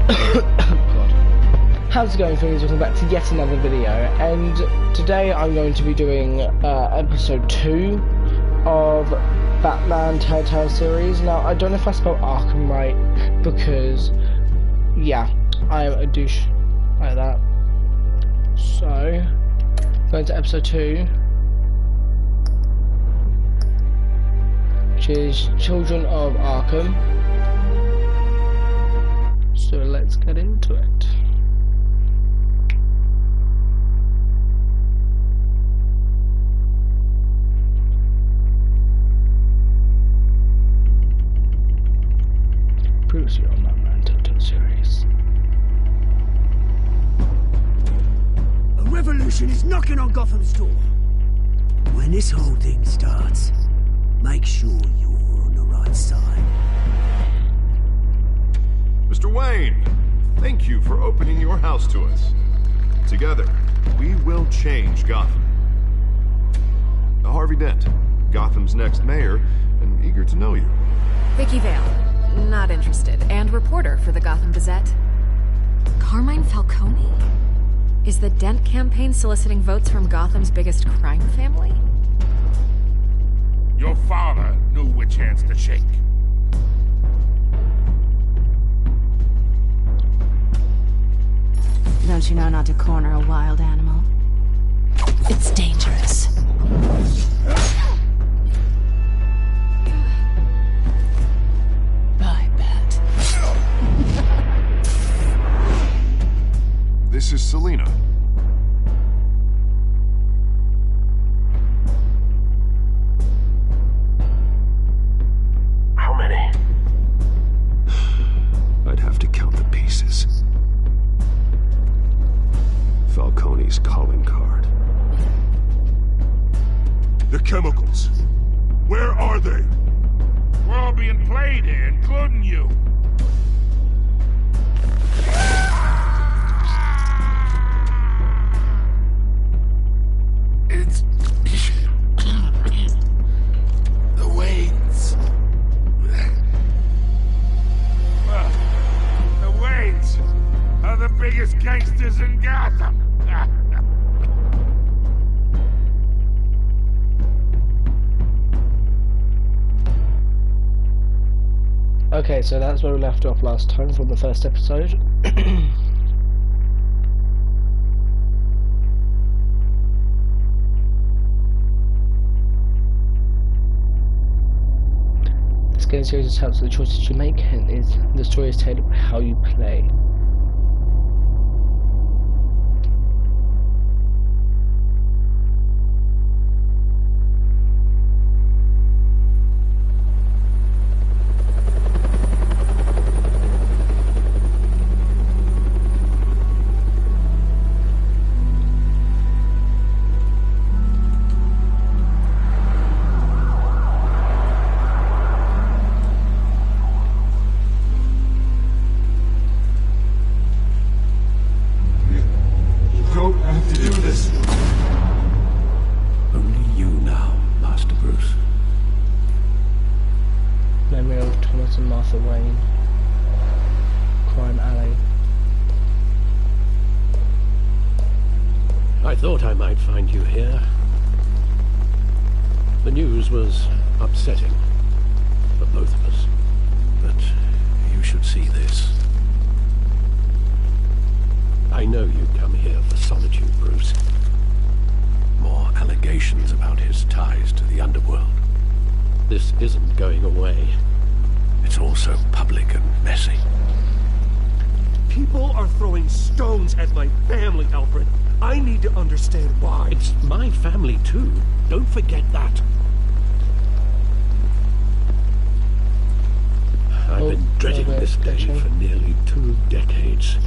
God. How's it going, friends? Welcome back to yet another video, and today I'm going to be doing episode 2 of Batman TellTale series. Now, I don't know if I spelled Arkham right, because, yeah, I am a douche like that. So, going to episode 2, which is Children of Arkham. So let's get into it. Previously on Batman TellTale series. A revolution is knocking on Gotham's door. When this whole thing starts, make sure you're on the right side. Mr. Wayne, thank you for opening your house to us. Together, we will change Gotham. Harvey Dent, Gotham's next mayor, and eager to know you. Vicky Vale. Not interested. And reporter for the Gotham Gazette. Carmine Falcone? Is the Dent campaign soliciting votes from Gotham's biggest crime family? Your father knew which hands to shake. Don't you know not to corner a wild animal? It's dangerous. This is Selina. How many? I'd have to count the pieces. Falcone's calling card. The chemicals. Where are they? We're all being played here, including you. It's... the Waynes. Well, the Waynes are the biggest gangsters in Gotham. Okay, so that's where we left off last time from the first episode. This game series is how to the choices you make, and the story is tailored by how you play. Wayne, Crime Alley. I thought I might find you here. The news was upsetting for both of us, but you should see this. I know you'd come here for solitude, Bruce. More allegations about his ties to the underworld. This isn't going away. It's also public and messy. People are throwing stones at my family, Alfred. I need to understand why. It's my family, too. Don't forget that. I've been dreading this day for nearly 2 decades.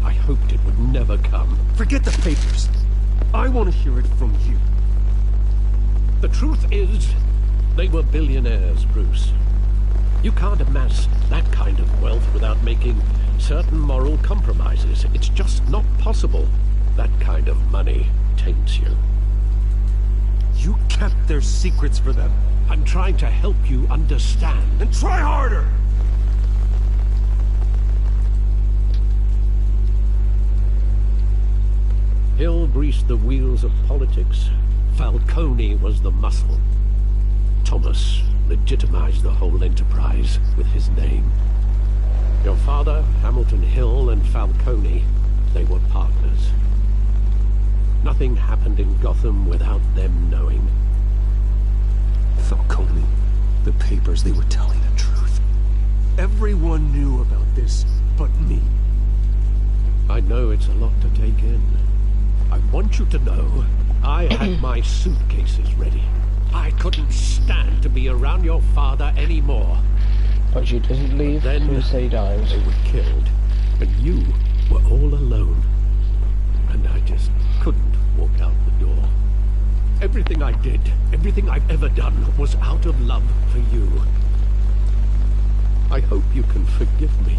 I hoped it would never come. Forget the papers. I want to hear it from you. The truth is, they were billionaires, Bruce. You can't amass that kind of wealth without making certain moral compromises. It's just not possible. That kind of money taints you. You kept their secrets for them. I'm trying to help you understand. And try harder! greased the wheels of politics, Falcone was the muscle. Thomas legitimized the whole enterprise with his name. Your father, Hamilton Hill, and Falcone, they were partners. Nothing happened in Gotham without them knowing. Falcone, the papers, they were telling the truth. Everyone knew about this but me. I know it's a lot to take in. I want you to know, I had my suitcases ready. I couldn't stand to be around your father anymore. But you didn't leave Then until he died. They were killed, and you were all alone. And I just couldn't walk out the door. Everything I did, everything I've ever done, was out of love for you. I hope you can forgive me.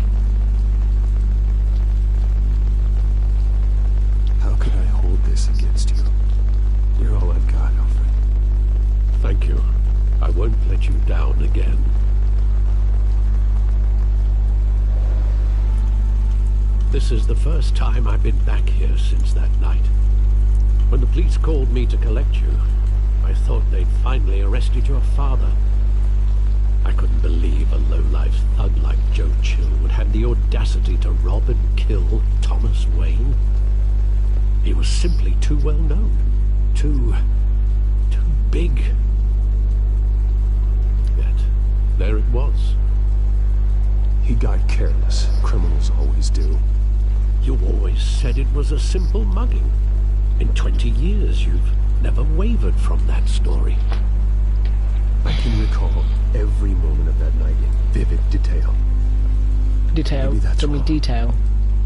How could I hold this against you? You're all I've got, Alfred. Thank you. I won't let you down again. This is the first time I've been back here since that night. When the police called me to collect you, I thought they'd finally arrested your father. I couldn't believe a low-life thug like Joe Chill would have the audacity to rob and kill Thomas Wayne. He was simply too well known. Too big. Yet, there it was. He got careless. Criminals always do. You always said it was a simple mugging. In 20 years, you've never wavered from that story. I can recall every moment of that night in vivid detail. Detail. Maybe that's Tell me wrong. detail.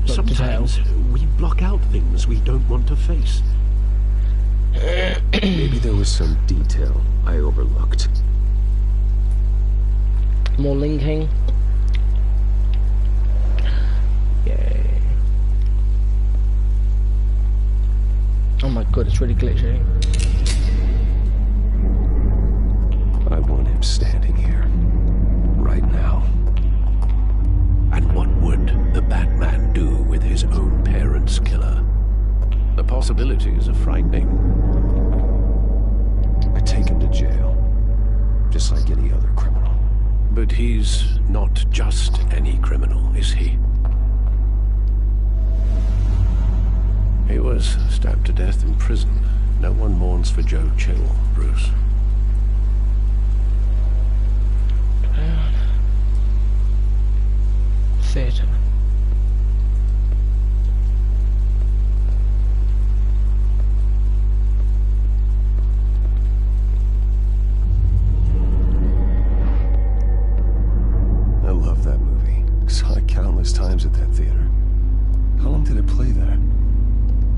Not Sometimes detail. we block out things we don't want to face. Maybe there was some detail I overlooked. More linking. Yay. Oh my god, it's really glitchy. I want him standing here, right now. And what would the Batman do with his own parents' killer? The possibilities are frightening. I take him to jail, just like any other criminal. But he's not just any criminal, is he? He was stabbed to death in prison. No one mourns for Joe Chill, Bruce. Theatre. I love that movie. Saw it countless times at that theater. How long did it play there?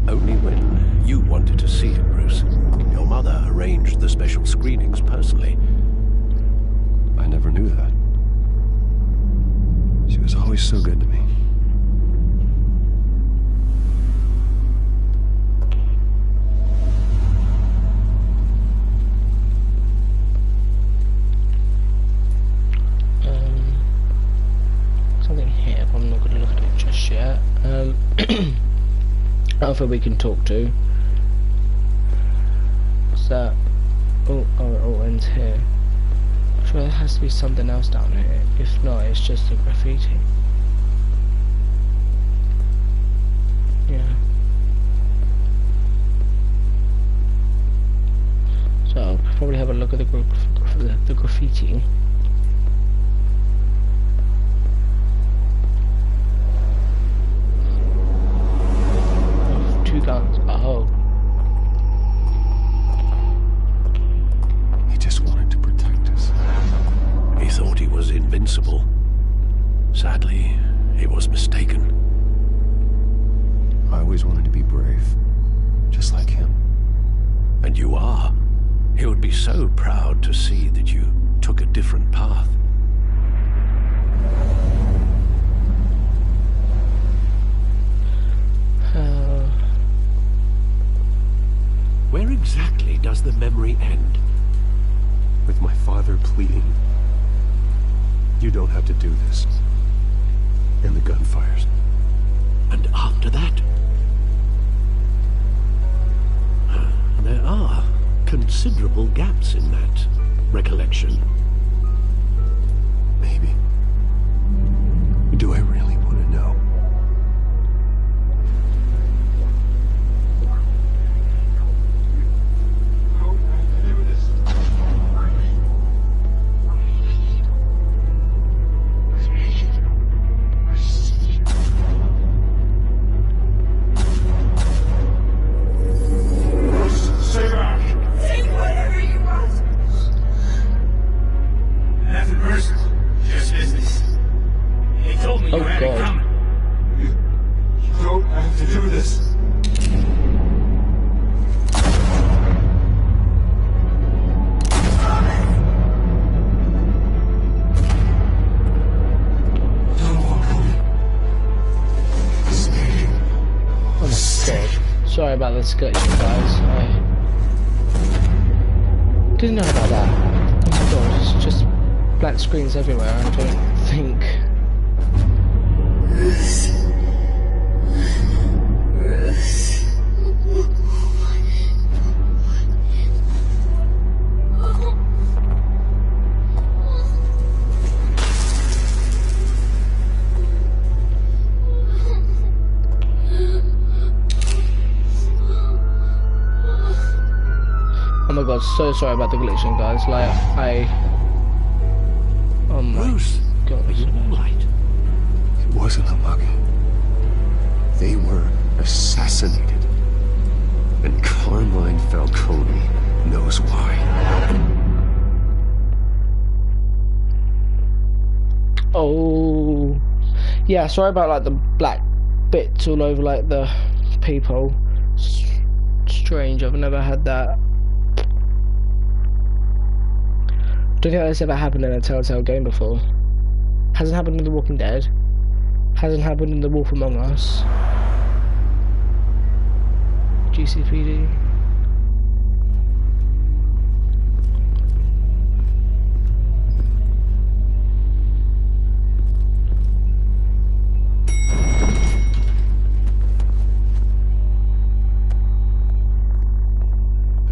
Only when you wanted to see it, Bruce. Your mother arranged the special screenings personally. I never knew that. She was always so good to me. Something here, but I'm not going to look at it just yet. Alpha we can talk to. What's that? Oh, it ends here. I'm sure there has to be something else down here. If not, it's just a graffiti. Yeah. So I'll probably have a look at the graffiti. Two guns. Oh. He just wanted to protect us. He thought he was invincible. Sadly, he was mistaken. I always wanted to be brave, just like him. And you are. He would be so proud to see that you took a different path. Where exactly does the memory end? With my father pleading, "You don't have to do this." And the gun fires. And after that? considerable gaps in that recollection. Maybe. Do I really want to know? Sorry about the sketching, guys. I didn't know about that. Oh my god, it's just black screens everywhere. I don't think. Oh my god, so sorry about the glitching, guys. Like, oh my Bruce, god. are you alright? It wasn't a mug. They were assassinated. And Carmine Falcone knows why. Oh. Yeah, sorry about like the black bits all over like the people. Strange, I've never had that. Don't think that's ever happened in a TellTale game before. Hasn't happened in The Walking Dead. Hasn't happened in The Wolf Among Us. GCPD.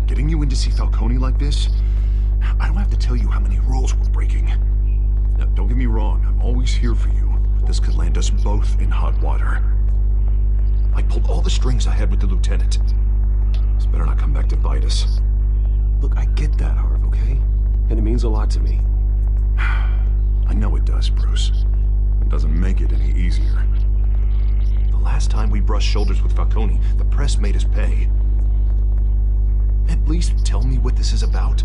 Getting you in to see Falcone like this? I don't have to tell you how many rules we're breaking. Now, don't get me wrong, I'm always here for you, but this could land us both in hot water. I pulled all the strings I had with the lieutenant. This better not come back to bite us. Look, I get that, Harv, okay? And it means a lot to me. I know it does, Bruce. It doesn't make it any easier. The last time we brushed shoulders with Falcone, the press made us pay. At least tell me what this is about.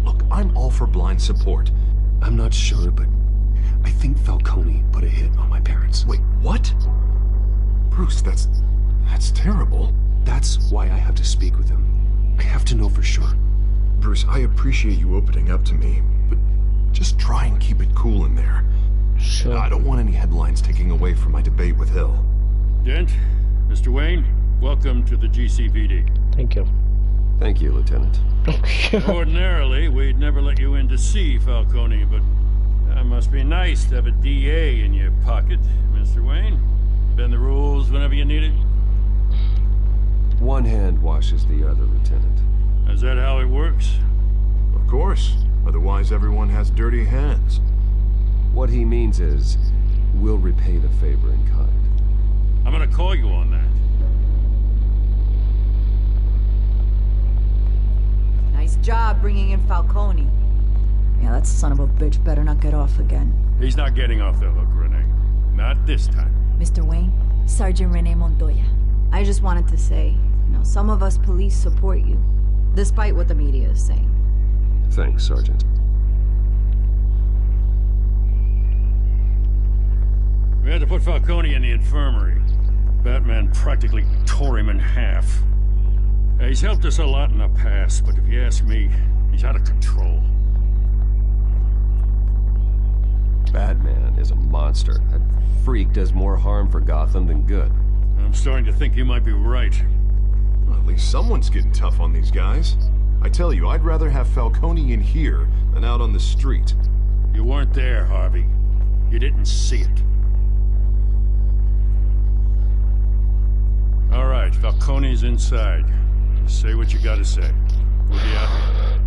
Look, I'm all for blind support. I'm not sure, but I think Falcone put a hit on my parents. Wait, what? Bruce, that's terrible. That's why I have to speak with him. I have to know for sure. Bruce, I appreciate you opening up to me, but just try and keep it cool in there. Sure. I don't want any headlines taking away from my debate with Hill. Dent, Mr. Wayne, welcome to the GCPD. Thank you. Thank you, Lieutenant. Ordinarily, we'd never let you in to see Falcone, but that must be nice to have a DA in your pocket, Mr. Wayne. Bend the rules whenever you need it. One hand washes the other, Lieutenant. Is that how it works? Of course. Otherwise, everyone has dirty hands. What he means is, we'll repay the favor in kind. I'm gonna call you on that. Nice job bringing in Falcone. Yeah, that son of a bitch better not get off again. He's not getting off the hook, Renee. Not this time. Mr. Wayne, Sergeant Renee Montoya. I just wanted to say, some of us police support you, despite what the media is saying. Thanks, Sergeant. We had to put Falcone in the infirmary. Batman practically tore him in half. He's helped us a lot in the past, but if you ask me, he's out of control. Batman is a monster. That freak does more harm for Gotham than good. I'm starting to think you might be right. Well, at least someone's getting tough on these guys. I tell you, I'd rather have Falcone in here than out on the street. You weren't there, Harvey. You didn't see it. All right, Falcone's inside. Say what you gotta say. We'll be out.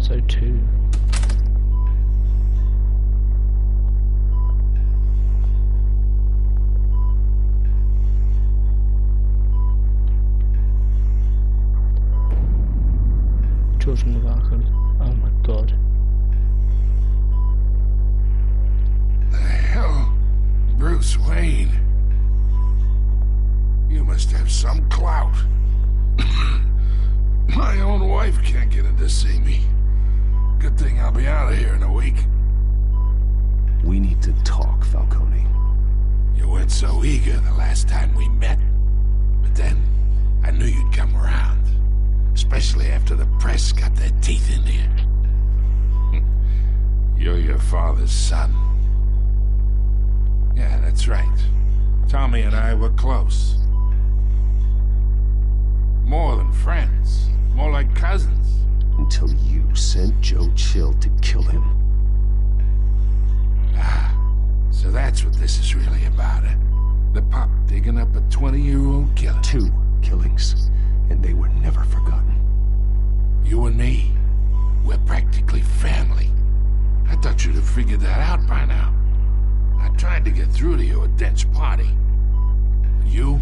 So 2. Children of Arkham. Oh my god. The hell? Bruce Wayne? You must have some clout. My own wife can't get in to see me. Good thing I'll be out of here in a week. We need to talk, Falcone. You weren't so eager the last time we met. But then, I knew you'd come around. Especially after the press got their teeth into you. You're your father's son. Yeah, that's right. Tommy and I were close. More than friends. More like cousins. Until you sent Joe Chill to kill him. Ah, so that's what this is really about, eh? The pup digging up a 20-year-old killer. 2 killings, and they were never forgotten. You and me, we're practically family. I thought you'd have figured that out by now. I tried to get through to you at Dent's party. But you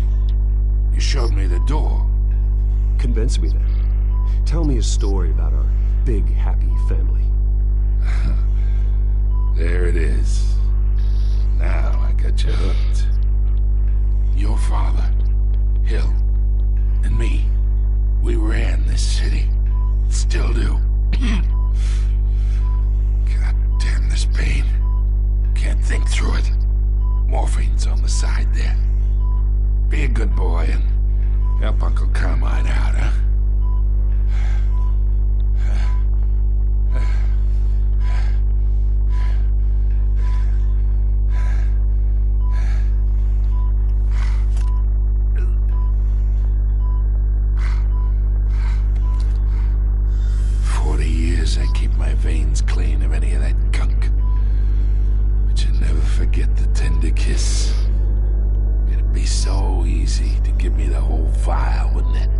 showed me the door. Convince me then. Tell me a story about our big, happy family. There it is. Now I got you hooked. Your father, Hill, and me, we ran this city. Still do. God damn this pain. Can't think through it. Morphine's on the side there. Be a good boy and help Uncle Carmine out, huh? I keep my veins clean of any of that gunk. But you never forget the tender kiss. It'd be so easy to give me the whole file, wouldn't it?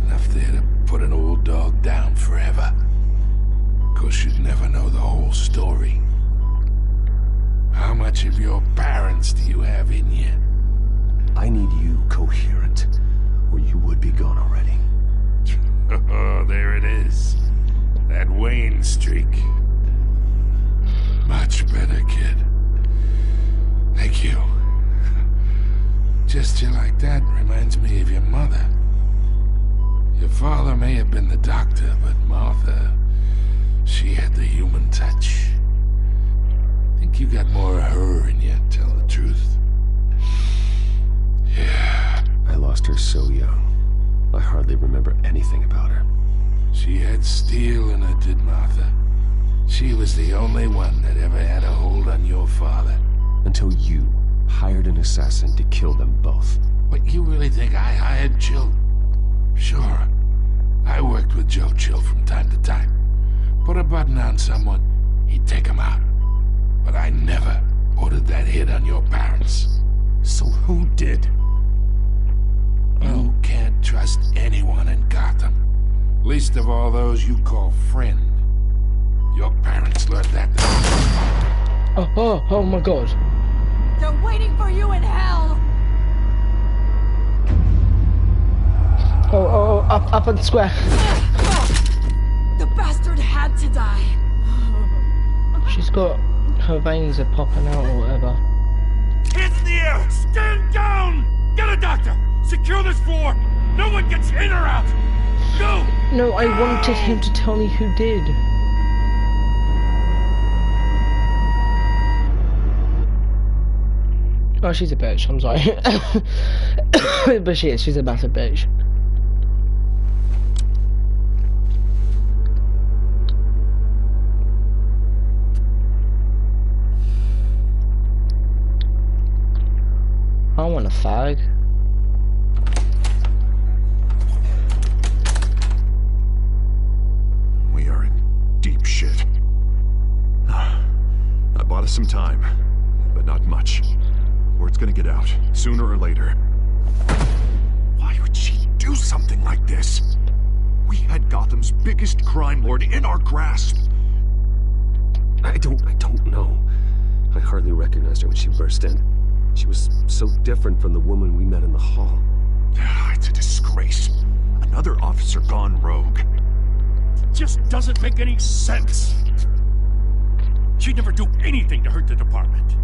Enough there to put an old dog down forever. Of course, you'd never know the whole story. How much of your parents do you have in you? I need you coherent, or you would be gone already. Oh, there it is. That Wayne streak. Much better, kid. Thank you. Just you like that reminds me of your mother. Your father may have been the doctor, but Martha, she had the human touch. I think you got more of her in you, tell the truth. Yeah. I lost her so young. I hardly remember anything about her. She had steel in her, did Martha. She was the only one that ever had a hold on your father. Until you hired an assassin to kill them both. What, you really think I hired Chill? Sure. I worked with Joe Chill from time to time. Put a button on someone, he'd take him out. But I never ordered that hit on your parents. So who did? You can't trust anyone in Gotham. Least of all those you call friend. Your parents learned that. Oh my god. They're waiting for you in hell! Up and square. The bastard had to die. She's got... her veins are popping out or whatever. Hands in the air! Stand down! Get a doctor! Secure this floor! No one gets in or out! Go! No, I wanted him to tell me who did. Oh, she's a bitch, I'm sorry. But she's a massive bitch. I want a fag. We are in deep shit. some time, but not much. Word's gonna get out, sooner or later. Why would she do something like this? We had Gotham's biggest crime lord in our grasp. I don't know. I hardly recognized her when she burst in. She was so different from the woman we met in the hall. It's a disgrace. Another officer gone rogue. Just doesn't make any sense. She'd never do anything to hurt the department.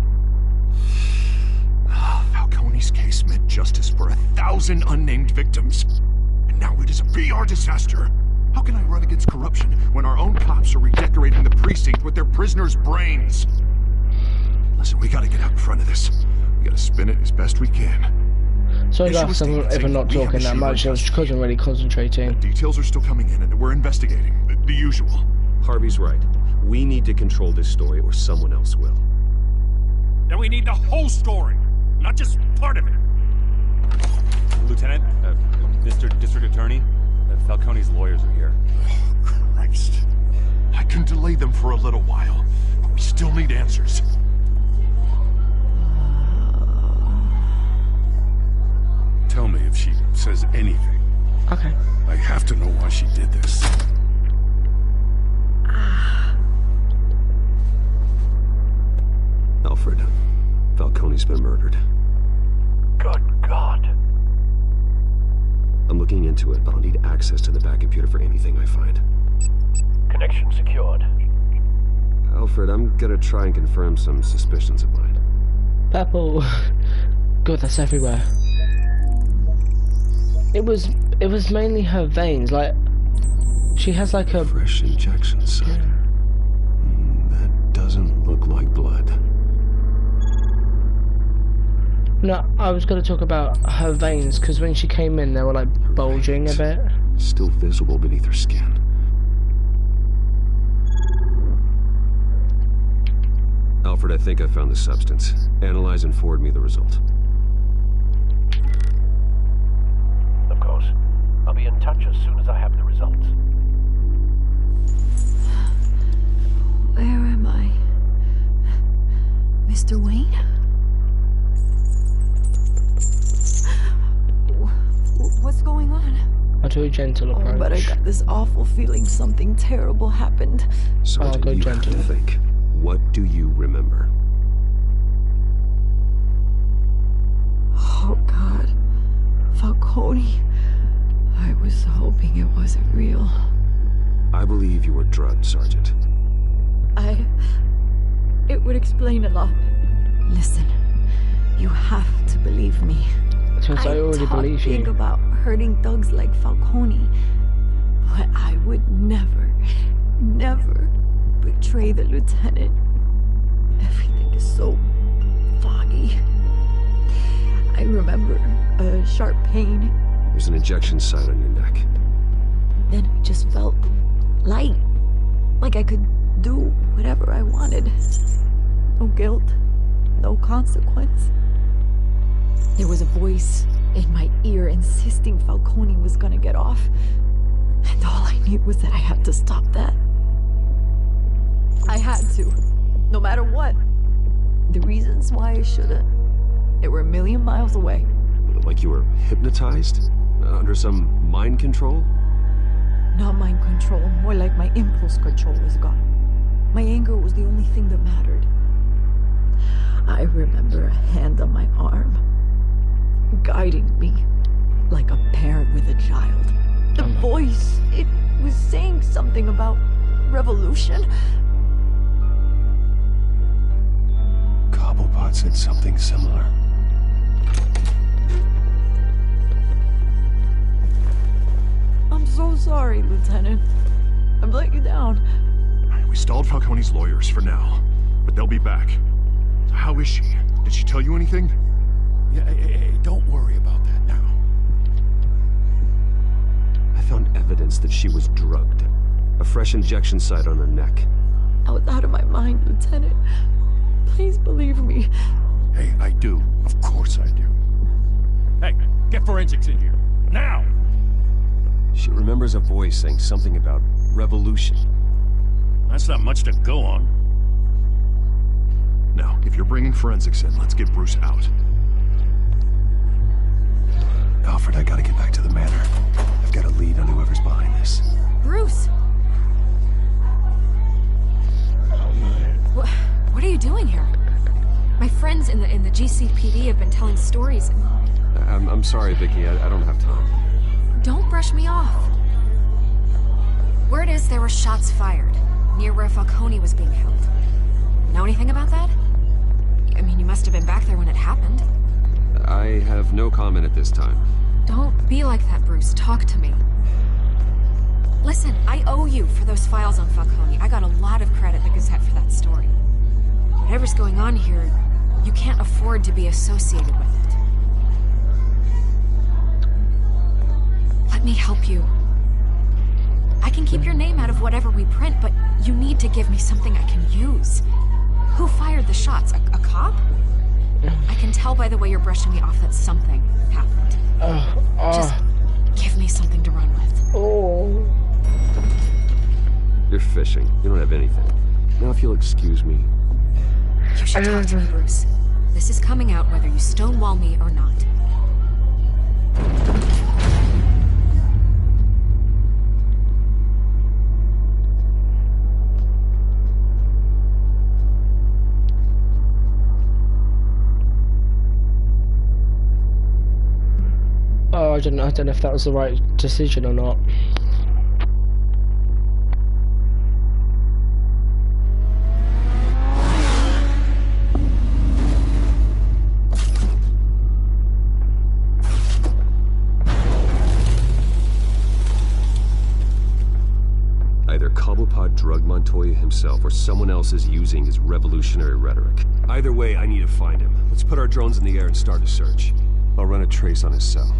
Falcone's case meant justice for 1,000 unnamed victims. And now it is a PR disaster. How can I run against corruption when our own cops are redecorating the precinct with their prisoners' brains? Listen, we gotta get out in front of this. We gotta spin it as best we can. Sorry guys, if I'm not talking that much, I was because I'm really concentrating. The details are still coming in and we're investigating. The usual. Harvey's right. We need to control this story or someone else will. Then we need the whole story, not just part of it. Lieutenant, Mr. District Attorney, Falcone's lawyers are here. Oh, Christ. I can delay them for a little while, but we still need answers. Tell me if she says anything. Okay. I have to know why she did this. Alfred, Falcone's been murdered. Good God. I'm looking into it, but I'll need access to the back computer for anything I find. Connection secured. Alfred, I'm gonna try and confirm some suspicions of mine. Purple. God, that's everywhere. It was mainly her veins, like she has like a fresh injection site. That doesn't look like blood. No, I was going to talk about her veins, because when she came in, they were like bulging a bit. Still visible beneath her skin. Alfred, I think I found the substance. Analyze and forward me the result. Of course. I'll be in touch as soon as I have the results. Where am I? Mr. Wayne? What's going on? I'll do a gentle approach. Oh, but I got this awful feeling something terrible happened. Sergeant, you have to think. What do you remember? Oh, God. Falcone. I was hoping it wasn't real. I believe you were drugged, Sergeant. It would explain a lot. Listen, you have to believe me. Since I already believe you. Think about hurting thugs like Falcone, but I would never betray the lieutenant. Everything is so foggy. I remember a sharp pain. There's an injection site on your neck. Then I just felt light, like I could do whatever I wanted. No guilt, no consequence. There was a voice in my ear insisting Falcone was gonna get off. And all I knew was that I had to stop that. I had to, no matter what. The reasons why I shouldn't, they were a million miles away. Like you were hypnotized? Under some mind control? Not mind control, more like my impulse control was gone. My anger was the only thing that mattered. I remember a hand on my arm, guiding me like a parent with a child. The voice, it was saying something about revolution. Cobblepot said something similar. I'm so sorry, Lieutenant. I've let you down. We stalled Falcone's lawyers for now, but they'll be back. How is she? Did she tell you anything? Yeah, hey, don't worry about that now. I found evidence that she was drugged. A fresh injection site on her neck. I was out of my mind, Lieutenant. Please believe me. Hey, I do. Of course I do. Hey, get forensics in here. Now! She remembers a voice saying something about revolution. That's not much to go on. Now, if you're bringing forensics in, let's get Bruce out. Alfred, I gotta get back to the manor. I've got a lead on whoever's behind this. Bruce! What are you doing here? My friends in the GCPD have been telling stories. I'm sorry, Vicky. I don't have time. Don't brush me off. Word is there were shots fired near where Falcone was being held. Know anything about that? I mean, you must have been back there when it happened. I have no comment at this time. Don't be like that, Bruce. Talk to me. Listen, I owe you for those files on Falcone. I got a lot of credit in the Gazette for that story. Whatever's going on here, you can't afford to be associated with it. Let me help you. I can keep your name out of whatever we print, but you need to give me something I can use. Who fired the shots? A cop? I can tell by the way you're brushing me off that something happened. Just give me something to run with. You're fishing. You don't have anything. Now, if you'll excuse me. You should talk to me, Bruce. This is coming out whether you stonewall me or not. Oh, I don't know if that was the right decision or not. Either Cobblepot drugged Montoya himself or someone else is using his revolutionary rhetoric. Either way, I need to find him. Let's put our drones in the air and start a search. I'll run a trace on his cell.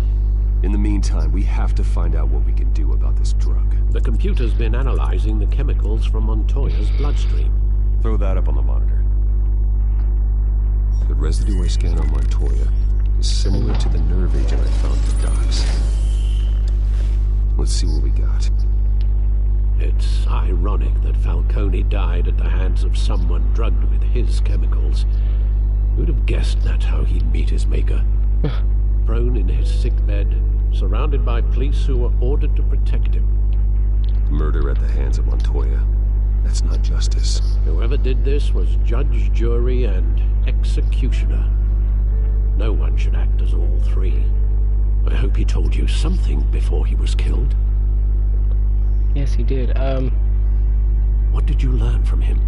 In the meantime, we have to find out what we can do about this drug. The computer's been analyzing the chemicals from Montoya's bloodstream. Throw that up on the monitor. The residue I scan on Montoya is similar to the nerve agent I found at the docks. Let's see what we got. It's ironic that Falcone died at the hands of someone drugged with his chemicals. Who'd have guessed that's how he'd meet his maker? Prone in his sickbed, surrounded by police who were ordered to protect him. Murder at the hands of Montoya. That's not justice. Whoever did this was judge, jury, and executioner. No one should act as all three. I hope he told you something before he was killed. Yes, he did. What did you learn from him?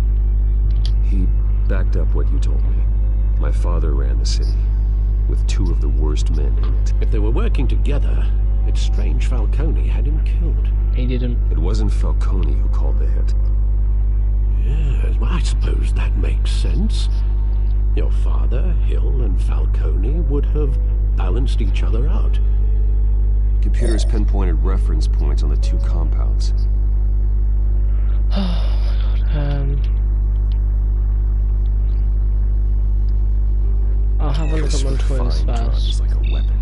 He backed up what you told me. My father ran the city, with two of the worst men in it. If they were working together, it's strange Falcone had him killed. He didn't. It wasn't Falcone who called the hit. Yes, well, I suppose that makes sense. Your father, Hill, and Falcone would have balanced each other out. Computers pinpointed reference points on the two compounds. Oh my god. I'll have a look at Montoya's first. Like a weapon.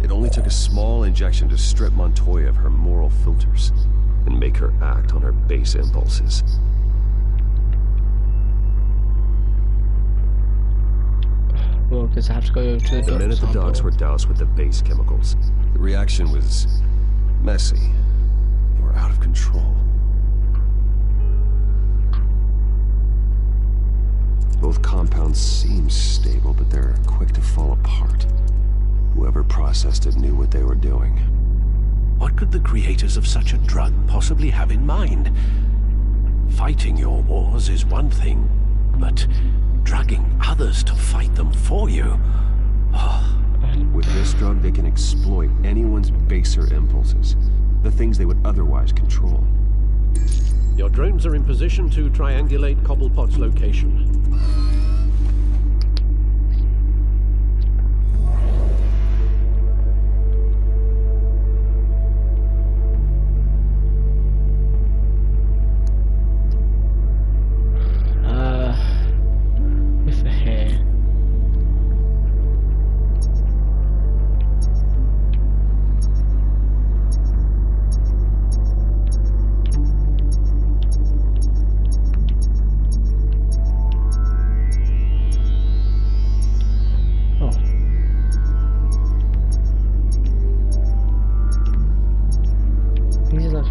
It only took a small injection to strip Montoya of her moral filters and make her act on her base impulses. Well, because I have to go over to the docks. The men at the docks were doused with the base chemicals. The reaction was messy. They were out of control. Both compounds seem stable, but they're quick to fall apart. Whoever processed it knew what they were doing. What could the creators of such a drug possibly have in mind? Fighting your wars is one thing, but drugging others to fight them for you? Oh. With this drug, they can exploit anyone's baser impulses, the things they would otherwise control. Your drones are in position to triangulate Cobblepot's location. With the hair.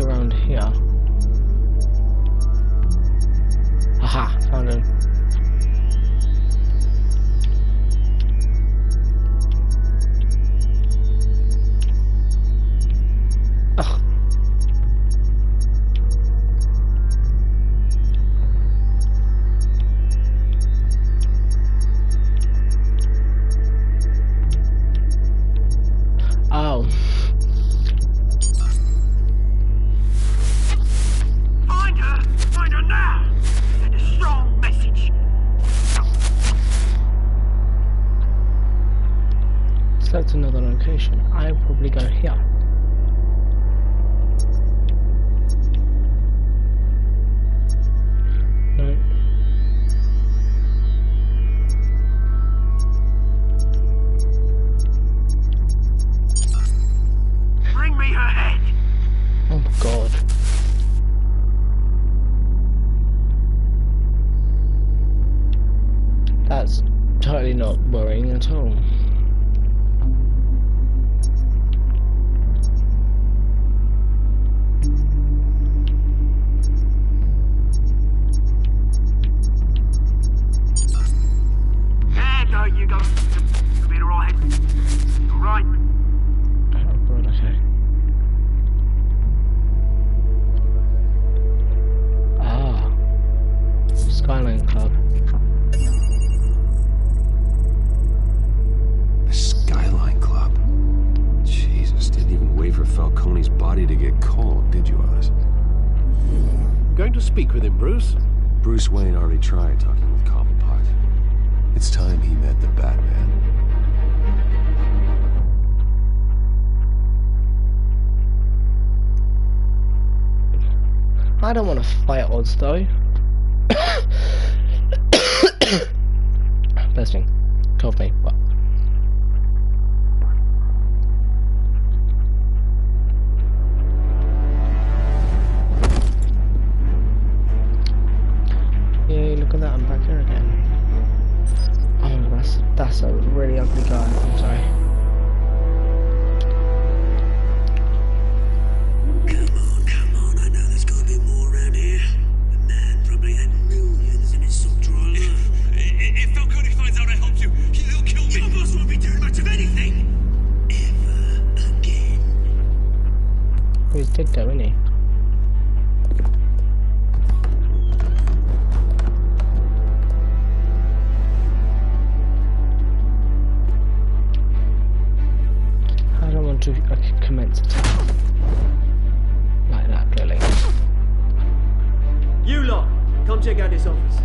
around here. Aha, found him. Ugh. Oh. Find her now! Send a strong message. Select another location. I'll probably go here. No. Bring me her head. Oh my god. That's totally not worrying at all. There you go. You'll be alright. Alright. Oh god, okay. Ah. Skyline Club. The Skyline Club. Jesus, didn't even wait for Falcone's body to get cold, did you, Oz? Going to speak with him, Bruce? Bruce Wayne already tried talking with Cobblepot. It's time he met the Batman. I don't want to fight Oz though. Bless me. Cough me. What? Yay, look at that, I'm back here again. Oh, that's a really ugly guy, I'm sorry. Come on, I know there's gotta be more around here. The man probably had millions in his sock drawer alone. If Falcone finds out I helped you, he'll kill me. Your boss won't be doing much of anything. Ever again. Oh, he's dead though, isn't he? To commence attack like that, clearly. You lot, come check out this office.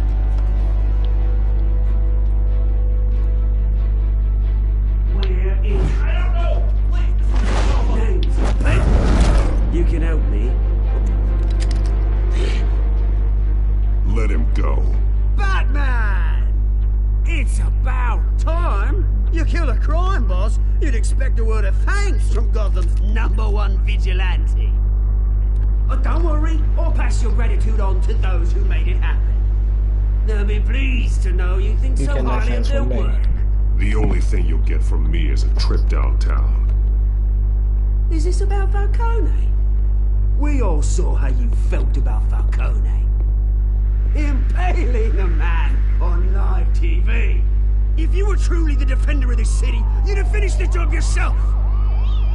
We're in. I don't know. Names. You can help me. Let him go. Batman! It's about time. You kill a crime boss, you'd expect a word of thanks from Gotham's #1 vigilante. But don't worry, I'll pass your gratitude on to those who made it happen. They'll be pleased to know you think so highly of their work. The only thing you'll get from me is a trip downtown. Is this about Falcone? We all saw how you felt about Falcone. Impaling a man on live TV. If you were truly the defender of this city, you'd have finished the job yourself.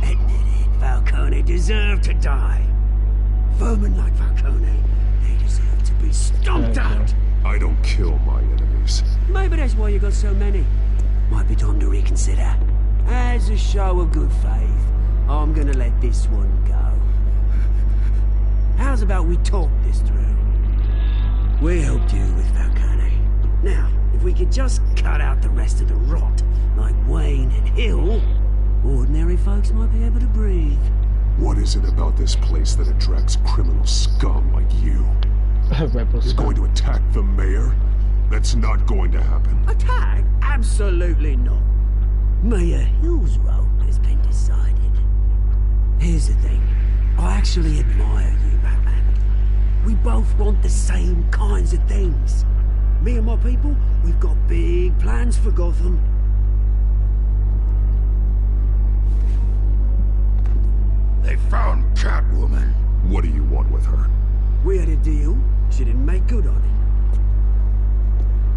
Admit it, Falcone deserved to die. Vermin like Falcone, they deserve to be stomped out. I don't kill my enemies. Maybe that's why you got so many. Might be time to reconsider. As a show of good faith, I'm gonna let this one go. How's about we talk this through? We helped you with Falcone. Now, if we could just cut out the rest of the rot, like Wayne and Hill, ordinary folks might be able to breathe. What is it about this place that attracts criminal scum like you? You're going to attack the mayor? That's not going to happen. Attack? Absolutely not. Mayor Hill's role has been decided. Here's the thing. I actually admire you, Batman. We both want the same kinds of things. Me and my people, we've got big plans for Gotham. They found Catwoman. What do you want with her? We had a deal. She didn't make good on it.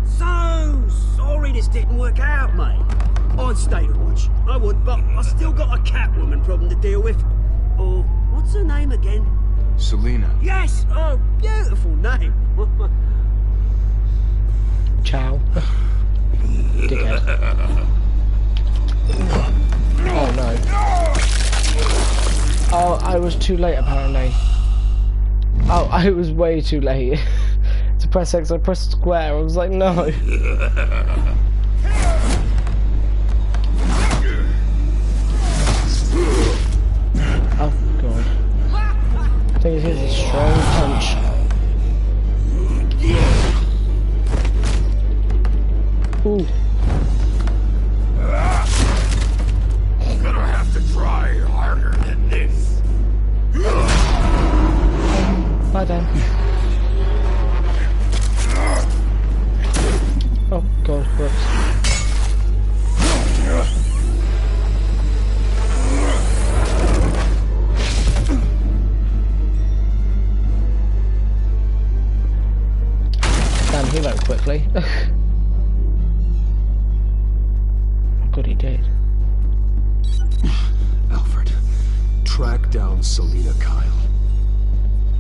So sorry this didn't work out, mate. I'd stay to watch. I would, but I still got a Catwoman problem to deal with. Oh, what's her name again? Selina. Yes! Oh, beautiful name. Ciao. Dickhead. Oh no. Oh, I was too late apparently. Oh, I was way too late. To press X, I pressed square. I was like, no. Oh god. I think it is a strong punch. Ooh. I'm gonna have to try harder than this. Bye then. Oh god, whoops. Damn, he went quickly. Good, he did. Alfred, track down Selina Kyle.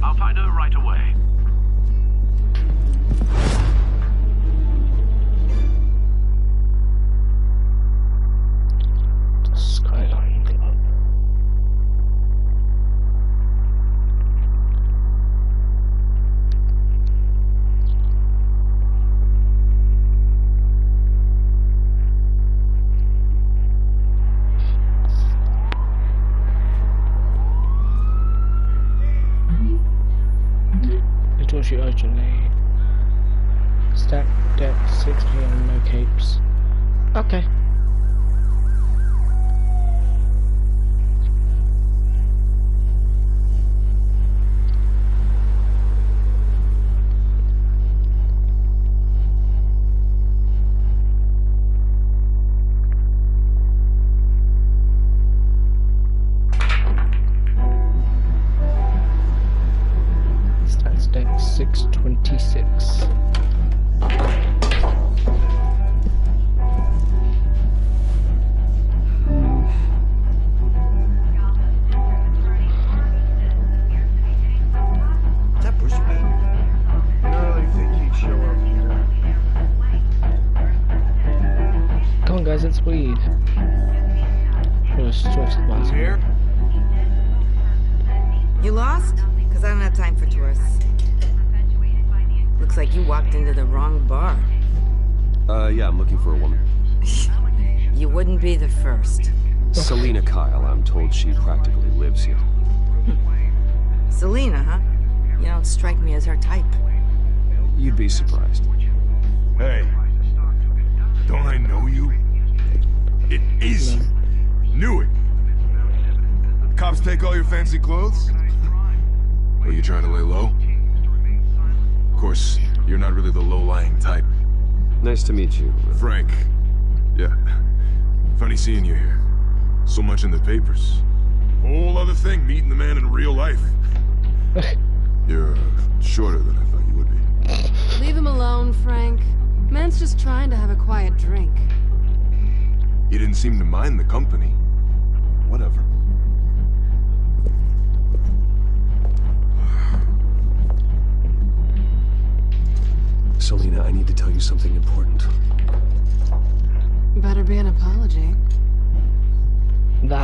I'll find her right away. Skyline Club. They told you urgently. Stack deck 6 PM, no capes. Okay. Stats deck 626. Is that Bruce Wayne? I really think he'd show up here. Come on guys, it's weed. Here? You lost? Because I don't have time for tourists. Looks like you walked into the wrong bar. Yeah, I'm looking for a woman. You wouldn't be the first. Selina Kyle, I'm told she practically lives here. Selina, huh? You don't strike me as her type. You'd be surprised. Hey, don't I know you? It is you. Knew it. Cops take all your fancy clothes? Are you trying to lay low? Of course, you're not really the low-lying type. Nice to meet you. Frank. Yeah. Funny seeing you here. So much in the papers. Whole other thing, meeting the man in real life. You're shorter than I thought you would be. Leave him alone, Frank. Man's just trying to have a quiet drink. You didn't seem to mind the company. Whatever. Selina, I need to tell you something important. Better be an apology.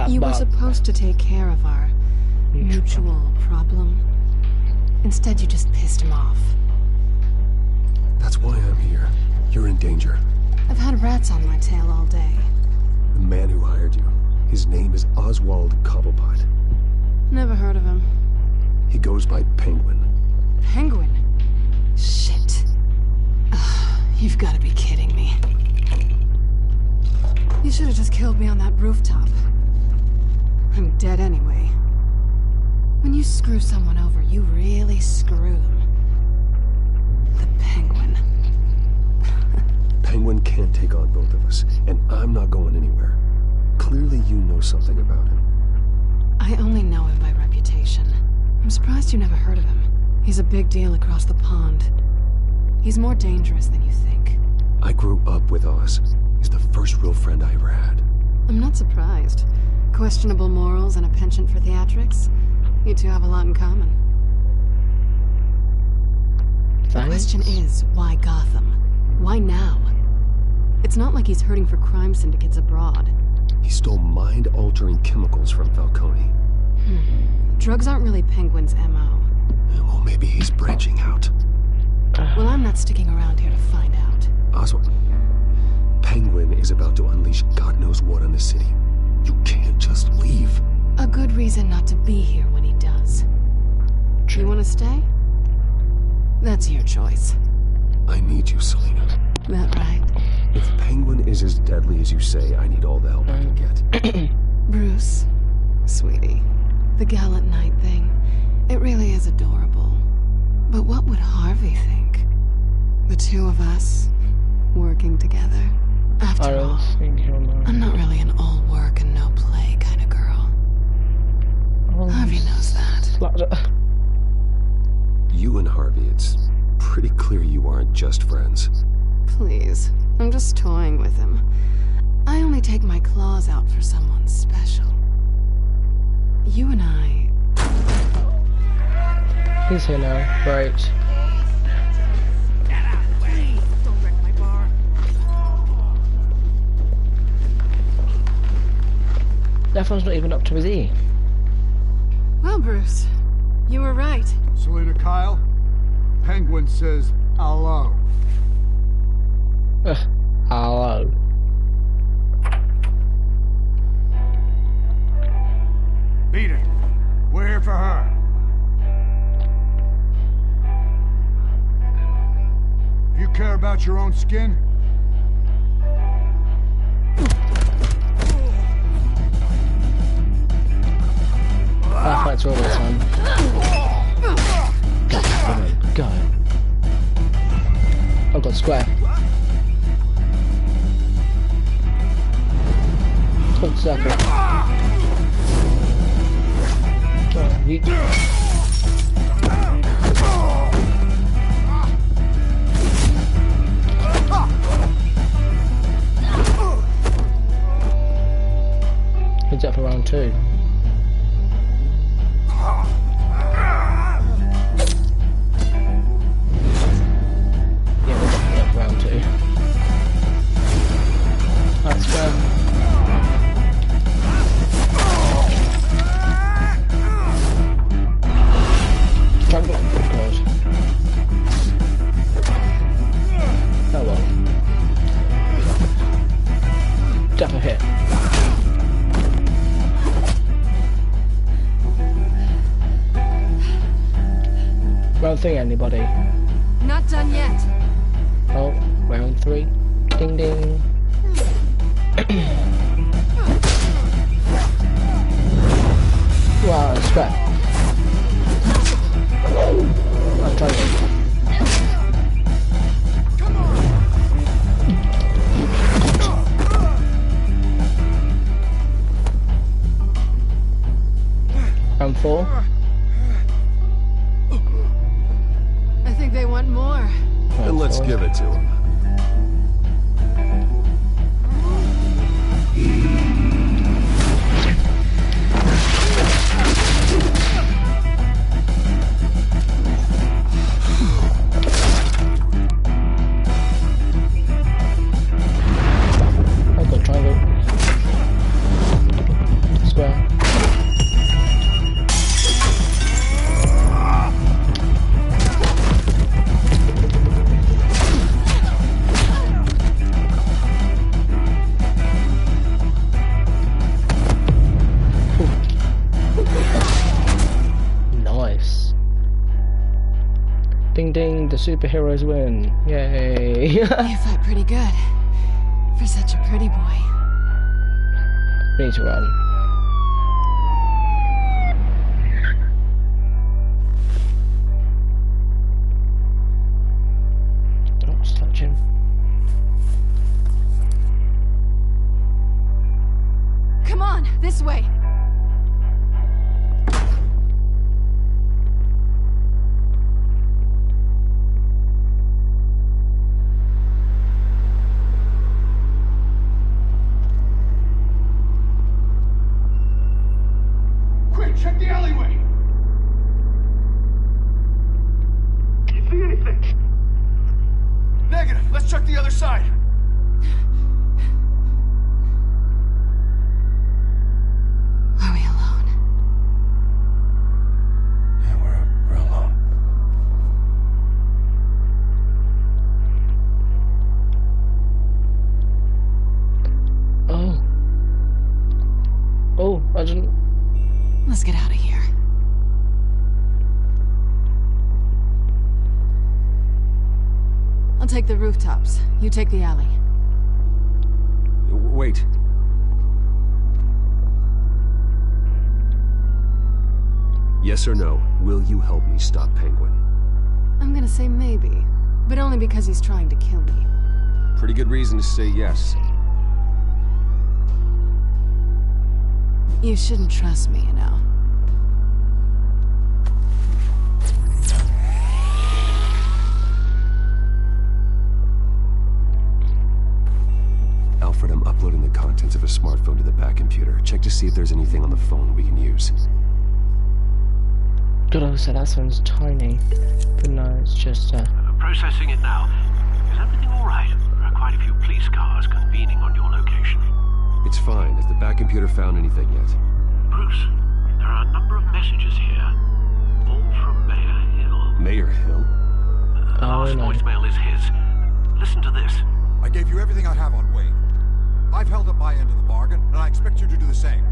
You were supposed to take care of our mutual problem. Instead, you just pissed him off. That's why I'm here. You're in danger. I've had rats on my tail all day. The man who hired you, his name is Oswald Cobblepot. Never heard of him. He goes by Penguin. Penguin? Shit. You've got to be kidding me. You should have just killed me on that rooftop. I'm dead anyway. When you screw someone over, you really screw them. The Penguin. Penguin can't take on both of us, and I'm not going anywhere. Clearly you know something about him. I only know him by reputation. I'm surprised you never heard of him. He's a big deal across the pond. He's more dangerous than you think. I grew up with Oz. He's the first real friend I ever had. I'm not surprised. Questionable morals and a penchant for theatrics. You two have a lot in common. The question is, why Gotham? Why now? It's not like he's hurting for crime syndicates abroad. He stole mind-altering chemicals from Falcone. Drugs aren't really Penguin's M.O. Well, maybe he's branching out. Well, I'm not sticking around here to find out. Oswald, Penguin is about to unleash God knows what on the city. You can't just leave. A good reason not to be here when he does. You want to stay? That's your choice. I need you, Selina. That right? If Penguin is as deadly as you say, I need all the help I can get. Bruce, sweetie, the gallant knight thing, it really is adorable. But what would Harvey think? The two of us, working together. After all, I'm not really an all work and no play kind of girl. Harvey knows that. You and Harvey, it's pretty clear you aren't just friends. Please, I'm just toying with him. I only take my claws out for someone special. You and I... He's here now, right. Don't wreck my bar. That one's not even up to his E. Well, Bruce, you were right. Selina Kyle, Penguin says hello. Hello. Beat it. We're here for her. If you care about your own skin, That fight's all this time. Go. Oh god, square. Full circle. Oh, you... Heads up for round 2. Thing, anybody? Not done yet. Oh, round 3. Ding ding. Wow, scrap. I'm trying to. Round 4. I think they want more. Then let's give it to them. I've got triangle. Square. Ding ding, the superheroes win. Yay. You fought pretty good. For such a pretty boy. We need to run. Don't touch him. Come on, this way. check the other side. Are we alone? Yeah, we're alone. Oh, I didn't... Let's get out of here. I'll take the rooftops. You take the alley. Wait. Yes or no, will you help me stop Penguin? I'm gonna say maybe, but only because he's trying to kill me. Pretty good reason to say yes. You shouldn't trust me, you know. Alfred, I'm uploading the contents of a smartphone to the back computer. Check to see if there's anything on the phone we can use. God, I said that sounds tiny. But no, it's just, Processing it now. Is everything alright? There are quite a few police cars convening on your location. It's fine. Has the back computer found anything yet? Bruce, there are a number of messages here. All from Mayor Hill. Mayor Hill? The last voicemail is his. Listen to this. I gave you everything I have on Wayne. I've held up my end of the bargain, and I expect you to do the same.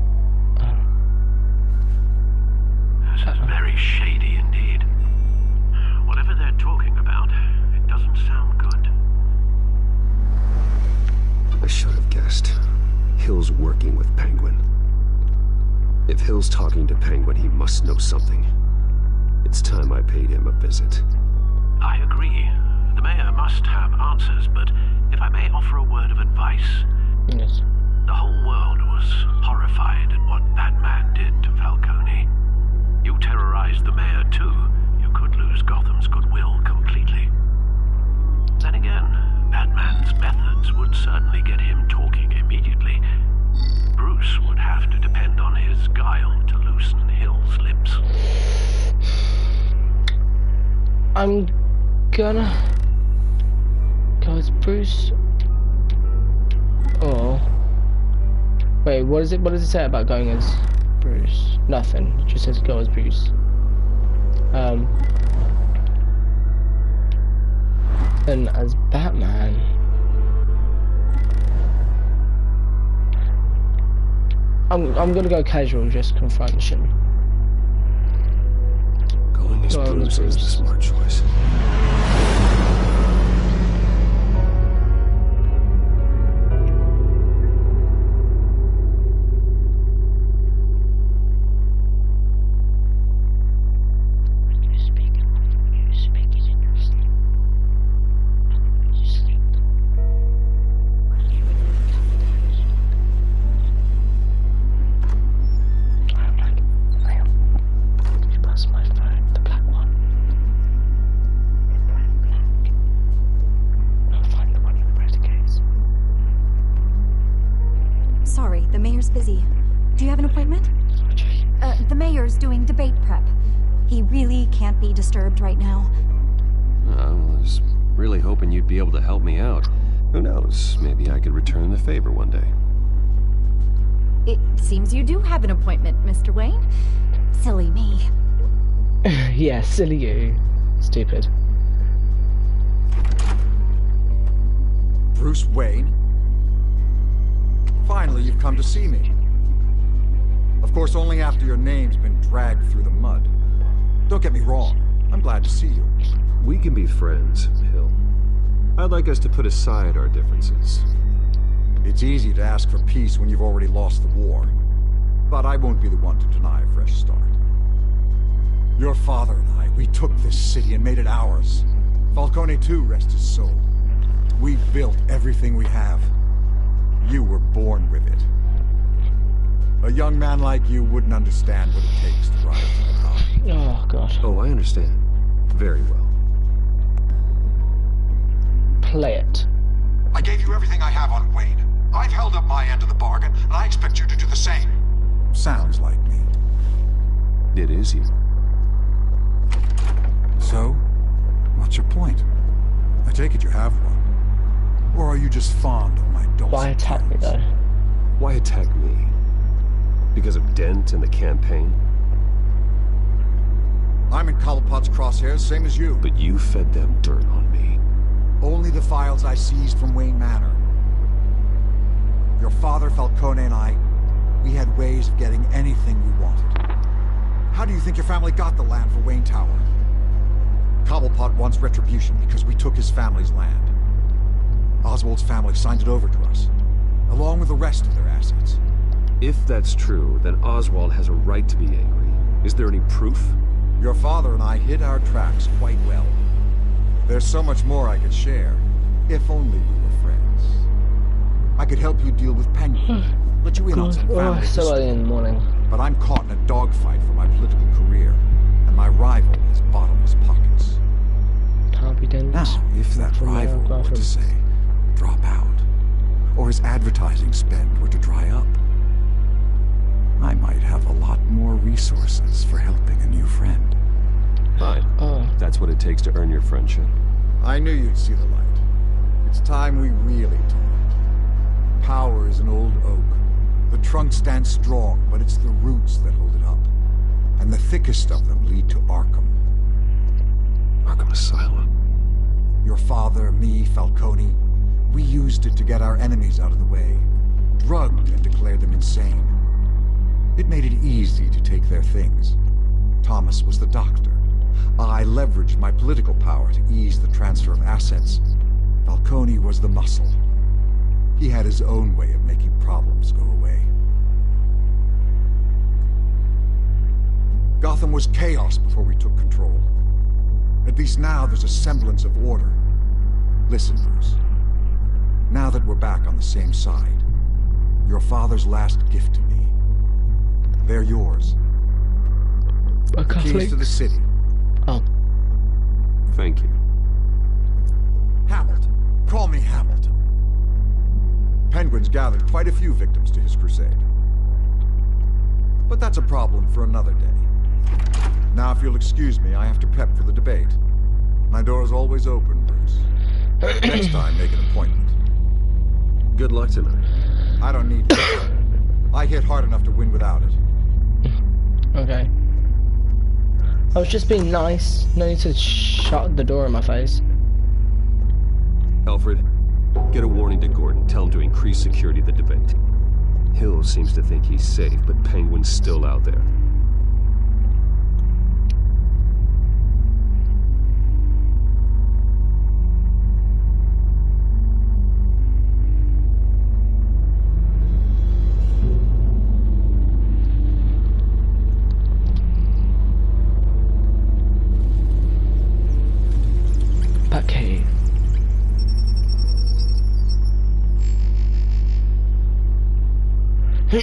This is very shady indeed. Whatever they're talking about, it doesn't sound good. I should have guessed. Hill's working with Penguin. If Hill's talking to Penguin, he must know something. It's time I paid him a visit. I agree. The mayor must have answers, but if I may offer a word of advice. Yes. The whole world was horrified at what that man did to Falcone. You terrorized the mayor too. You could lose Gotham's goodwill completely. Then again, that man's methods would certainly get him talking immediately. Bruce would have to depend on his guile to loosen Hill's lips. I'm gonna... Guys, Bruce... Oh. Wait, what is it? What does it say about going as Bruce? Nothing. It just says go as Bruce. Then as Batman. I'm gonna go casual, just confrontation. Going as Bruce is the smart choice. Busy. Do you have an appointment? The mayor's doing debate prep. He really can't be disturbed right now. I was really hoping you'd be able to help me out. Who knows? Maybe I could return the favor one day. It seems you do have an appointment, Mr. Wayne. Silly me. Yeah, silly you. Stupid. Bruce Wayne? Finally, you've come to see me. Of course, only after your name's been dragged through the mud. Don't get me wrong. I'm glad to see you. We can be friends, Hill. I'd like us to put aside our differences. It's easy to ask for peace when you've already lost the war. But I won't be the one to deny a fresh start. Your father and I, we took this city and made it ours. Falcone too, rest his soul. We built everything we have. You were born with it. A young man like you wouldn't understand what it takes to rise to the top. Oh, God. Oh, I understand. Very well. Play it. I gave you everything I have on Wayne. I've held up my end of the bargain, and I expect you to do the same. Sounds like me. It is you. So, what's your point? I take it you have one. Or are you just fond of my dulcet Why attack me though? Why attack me? Because of Dent and the campaign? I'm in Cobblepot's crosshairs, same as you. But you fed them dirt on me. Only the files I seized from Wayne Manor. Your father, Falcone, and I, we had ways of getting anything we wanted. How do you think your family got the land for Wayne Tower? Cobblepot wants retribution because we took his family's land. Oswald's family signed it over to us, along with the rest of their assets. If that's true, then Oswald has a right to be angry. Is there any proof? Your father and I hid our tracks quite well. There's so much more I could share, if only we were friends. I could help you deal with Penguin, let you in on some family so history. early in the morning. But I'm caught in a dogfight for my political career, and my rival has bottomless pockets. Harvey Dent. Now, if that rival were to say, drop out, or his advertising spend were to dry up, I might have a lot more resources for helping a new friend. Fine. That's what it takes to earn your friendship. I knew you'd see the light. It's time we really talked. Power is an old oak. The trunk stands strong, but it's the roots that hold it up. And the thickest of them lead to Arkham. Arkham Asylum. Your father, me, Falcone, we used it to get our enemies out of the way. Drugged and declared them insane. It made it easy to take their things. Thomas was the doctor. I leveraged my political power to ease the transfer of assets. Falcone was the muscle. He had his own way of making problems go away. Gotham was chaos before we took control. At least now there's a semblance of order. Listen, Bruce. Now that we're back on the same side, your father's last gift to me, they're yours. The keys to the city. Oh. Thank you. Hamilton. Call me Hamilton. Penguin's gathered quite a few victims to his crusade. But that's a problem for another day. Now, if you'll excuse me, I have to prep for the debate. My door is always open, Bruce. Next time, make an appointment. Good luck tonight. I don't need to. I hit hard enough to win without it. Okay. I was just being nice. No need to shut the door in my face. Alfred, get a warning to Gordon. Tell him to increase security at the debate. Hill seems to think he's safe, but Penguin's still out there. Batcave. I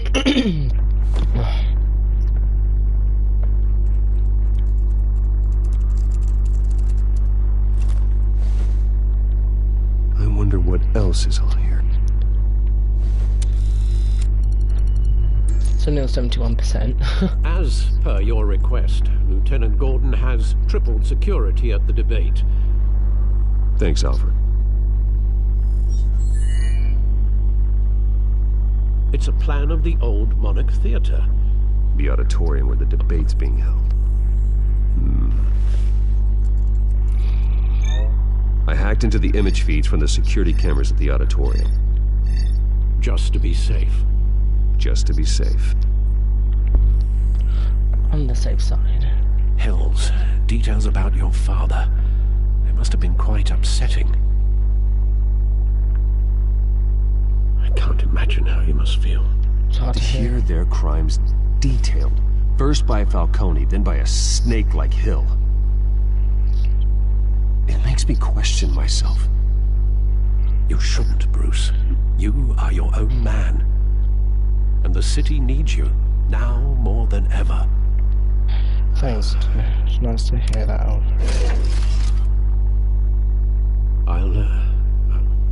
wonder what else is on here. So nearly 71%. As per your request, Lieutenant Gordon has tripled security at the debate. Thanks, Alfred. It's a plan of the old Monarch Theater. The auditorium where the debate's being held. I hacked into the image feeds from the security cameras at the auditorium. Just to be safe. Just to be safe. On the safe side. Hills, details about your father. They must have been quite upsetting. I can't imagine how you must feel. It's hard to hear their crimes detailed. First by Falcone, then by a snake like Hill. It makes me question myself. You shouldn't, Bruce. You are your own man. And the city needs you, now more than ever. Thanks. It's nice to hear that, Alfred. I'll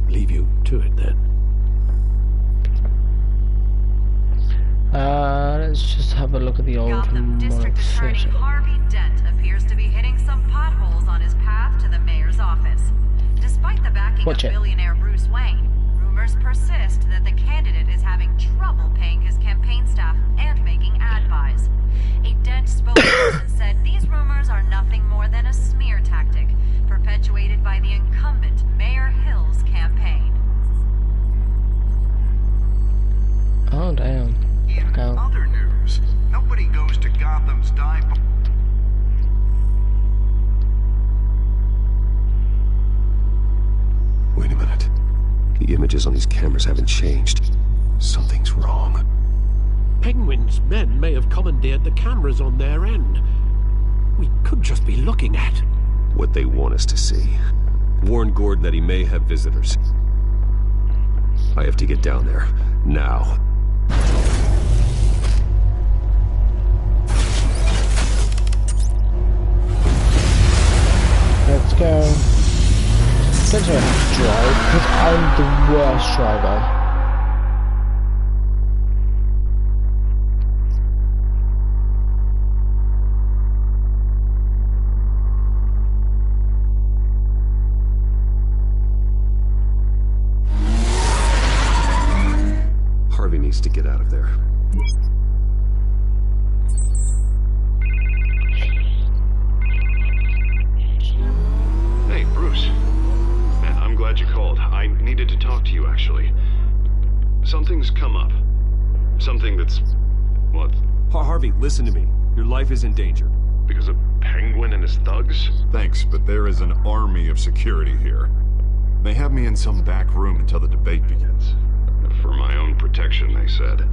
leave you to it then. Let's just have a look at the old Gotham District Attorney Harvey Dent appears to be hitting some potholes on his path to the mayor's office. Despite the backing of billionaire Bruce Wayne, rumors persist that the candidate is having trouble paying his campaign staff and making ad buys. A Dent spokesperson said these rumors are nothing more than a smear tactic, perpetuated by the incumbent Mayor Hill's campaign. Oh, damn. In other news, nobody goes to Gotham's dive. Wait a minute. The images on these cameras haven't changed. Something's wrong. Penguin's men may have commandeered the cameras on their end. We could just be looking at what they want us to see. Warn Gordon that he may have visitors. I have to get down there. Now. Let's go. Essentially I have to drive, because I'm the worst driver. Harvey needs to get out of there. Hey, Bruce. Man, I'm glad you called. I needed to talk to you, actually. Something's come up. Something that's... what? Harvey, listen to me. Your life is in danger. Because of Penguin and his thugs? Thanks, but there is an army of security here. They have me in some back room until the debate begins. For my own protection, they said. A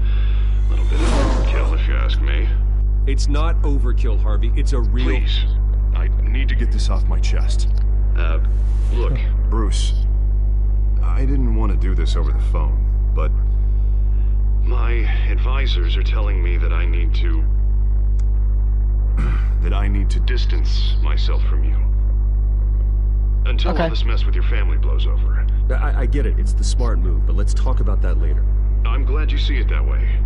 little bit of overkill, if you ask me. It's not overkill, Harvey. It's a real... Please. I need to get this off my chest. Look, Bruce. I didn't want to do this over the phone, but... my advisors are telling me that I need to... that I need to distance myself from you. Until all this mess with your family blows over. I get it. It's the smart move, but let's talk about that later. I'm glad you see it that way.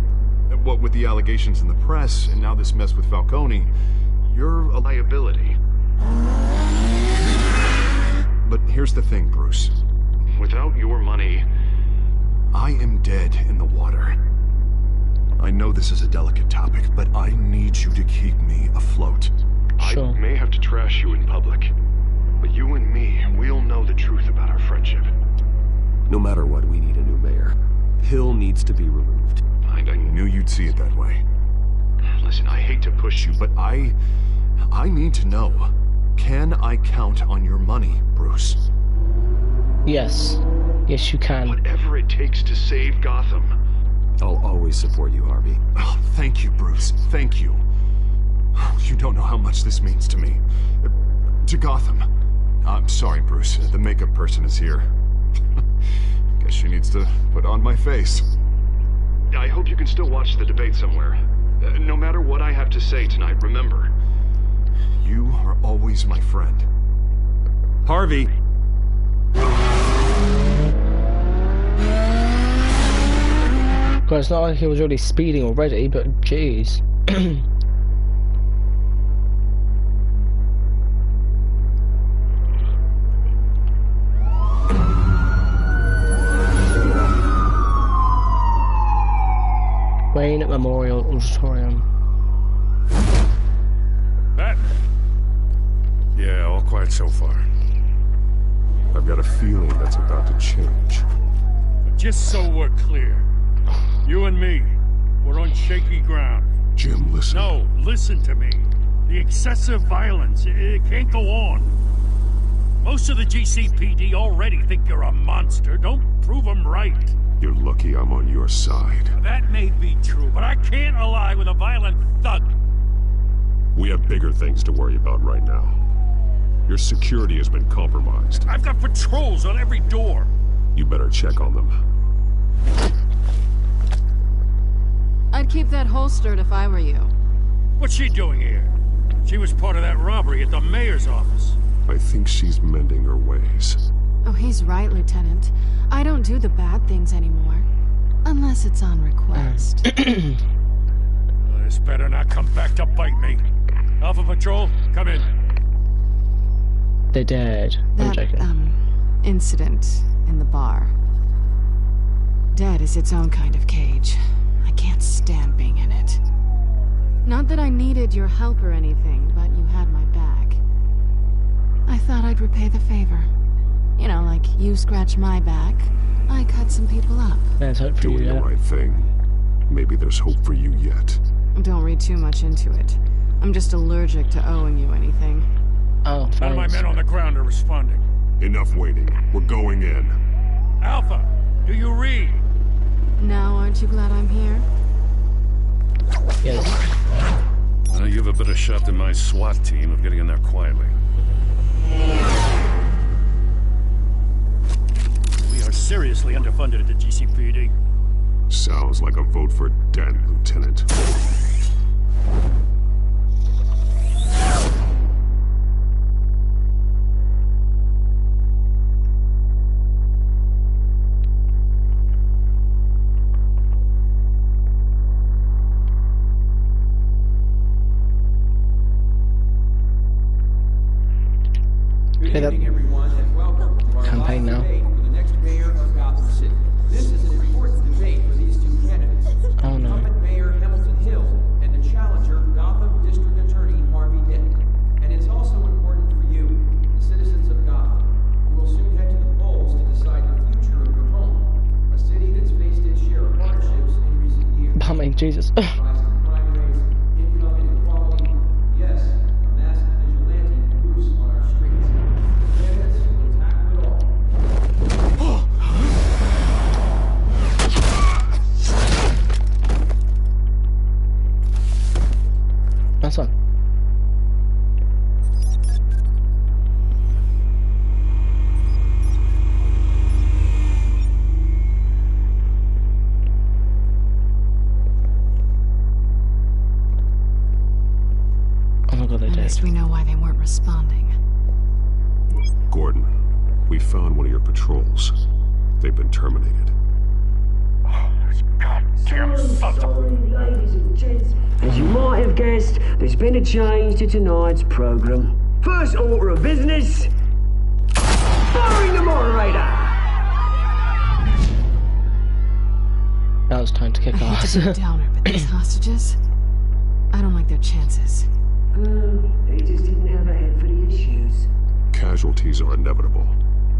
What with the allegations in the press, and now this mess with Falcone, you're a liability. But here's the thing, Bruce. Without your money, I am dead in the water. I know this is a delicate topic, but I need you to keep me afloat. Sure. I may have to trash you in public, but you and me, we'll know the truth about our friendship. No matter what, we need a new mayor. Hill needs to be removed. I knew you'd see it that way. Listen, I hate to push you, but I need to know. Can I count on your money, Bruce? Yes. Yes, you can. Whatever it takes to save Gotham. I'll always support you, Harvey. Oh, thank you, Bruce. Thank you. You don't know how much this means to me. To Gotham. I'm sorry, Bruce. The makeup person is here. Guess she needs to put on my face. I hope you can still watch the debate somewhere. No matter what I have to say tonight, remember, you are always my friend. Harvey! Well, it's not like he was already speeding already, but jeez. Wayne Memorial Auditorium. That? Yeah, all quiet so far. I've got a feeling that's about to change. But just so we're clear, you and me, we're on shaky ground. Jim, listen. No, listen to me. The excessive violence, it can't go on. Most of the GCPD already think you're a monster. Don't prove them right. You're lucky I'm on your side. That may be true, but I can't ally with a violent thug. We have bigger things to worry about right now. Your security has been compromised. I've got patrols on every door. You better check on them. I'd keep that holstered if I were you. What's she doing here? She was part of that robbery at the mayor's office. I think she's mending her ways. Oh, he's right, Lieutenant. I don't do the bad things anymore. Unless it's on request. This better not come back to bite me. Alpha Patrol, come in. They're dead. I'm joking. Incident in the bar. Dead is its own kind of cage. I can't stand being in it. Not that I needed your help or anything, but you had my back. I thought I'd repay the favor. You know, like you scratch my back, I cut some people up. There's hope for you, Doing the right thing. Maybe there's hope for you yet. Don't read too much into it. I'm just allergic to owing you anything. Oh, None of my men on the ground are responding. Enough waiting. We're going in. Alpha, do you read? Now, aren't you glad I'm here? Yes. You have a better shot than my SWAT team of getting in there quietly. We are seriously underfunded at the GCPD. Sounds like a vote for Dent, Lieutenant. Okay, that campaign now. The next mayor of Gotham City. This is an important debate for these two candidates. Oh no. Incumbent Mayor Hamilton Hill and the challenger Gotham District Attorney Harvey Dent. And it's also important for you, the citizens of Gotham, who will soon head to the polls to decide the future of your home, a city that's faced its share of hardships in recent years. I mean, Jesus. Rising crime rates, income inequality, yes, a massive vigilante loose on our streets. Candidates will tackle it all. Nice one. Oh my god, they At did. least we know why they weren't responding. Gordon, we found one of your patrols. They've been terminated. Goddamn son. Ladies and gents, as you might have guessed, there's been a change to tonight's program. First order of business, firing the moderator. Now it's time to kick I hate ass. to be a downer, but these hostages, I don't like their chances. They just didn't have a head for the issues. Casualties are inevitable.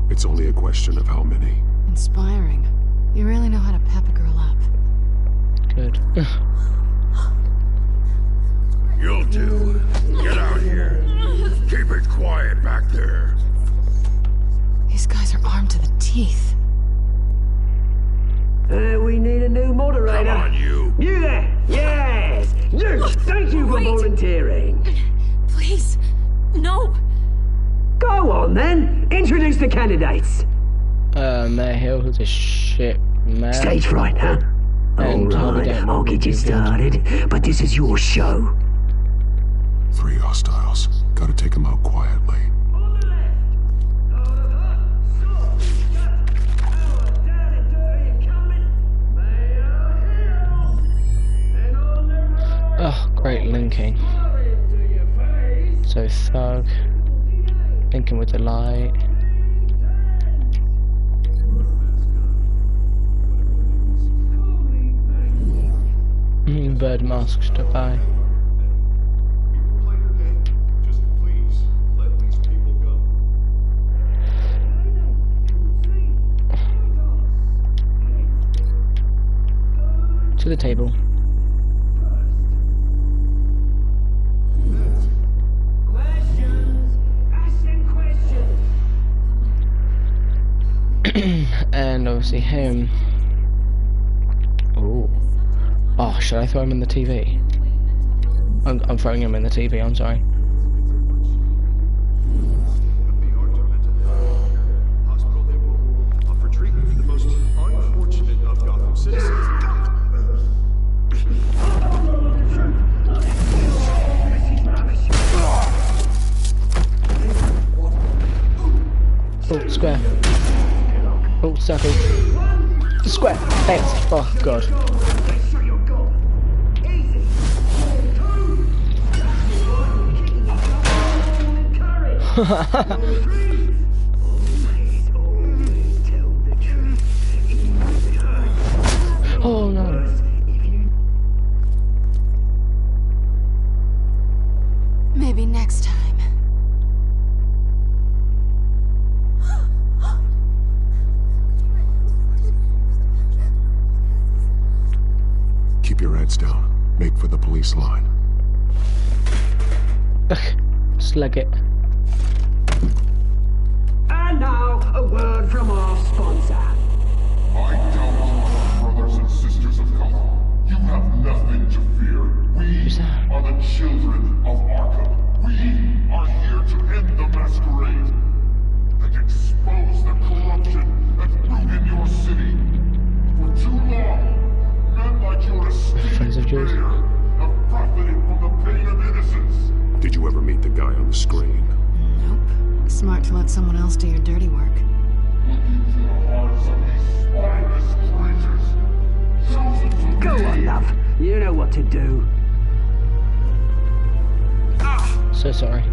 It's only a question of how many. Inspiring. You really know how to pep a girl up. Good. You'll do. Get out here. Keep it quiet back there. These guys are armed to the teeth. We need a new moderator. Come on, you. You there? Yes. You. Thank you for volunteering. Please, no. Go on then. Introduce the candidates. Mayor Hill, who's a shit man. Stage fright, huh? And Alright, I'll get you started, but this is your show. 3 hostiles. Gotta take them out quietly. Oh, great linking. So Thug, linking with the light. Bird masks to buy. To the table. And obviously him. Ooh. Oh, should I throw him in the TV? I'm throwing him in the TV, I'm sorry. Offer treatment for the most unfortunate of Gotham citizens. Oh, square. Oh, circle. Square. Thanks. Oh, God. Oh no. Maybe next time. Keep your heads down. Make for the police line. Slug it. And now, a word from our sponsor. I tell you, brothers and sisters of Gotham, you have nothing to fear. We are the children of Arkham. We are here to end the masquerade and expose the corruption that grew in your city. For too long, men like your esteemed mayor have profited from the pain of innocence. Did you ever meet the guy on the screen? Nope. Smart to let someone else do your dirty work. Go on, love. You know what to do. So sorry.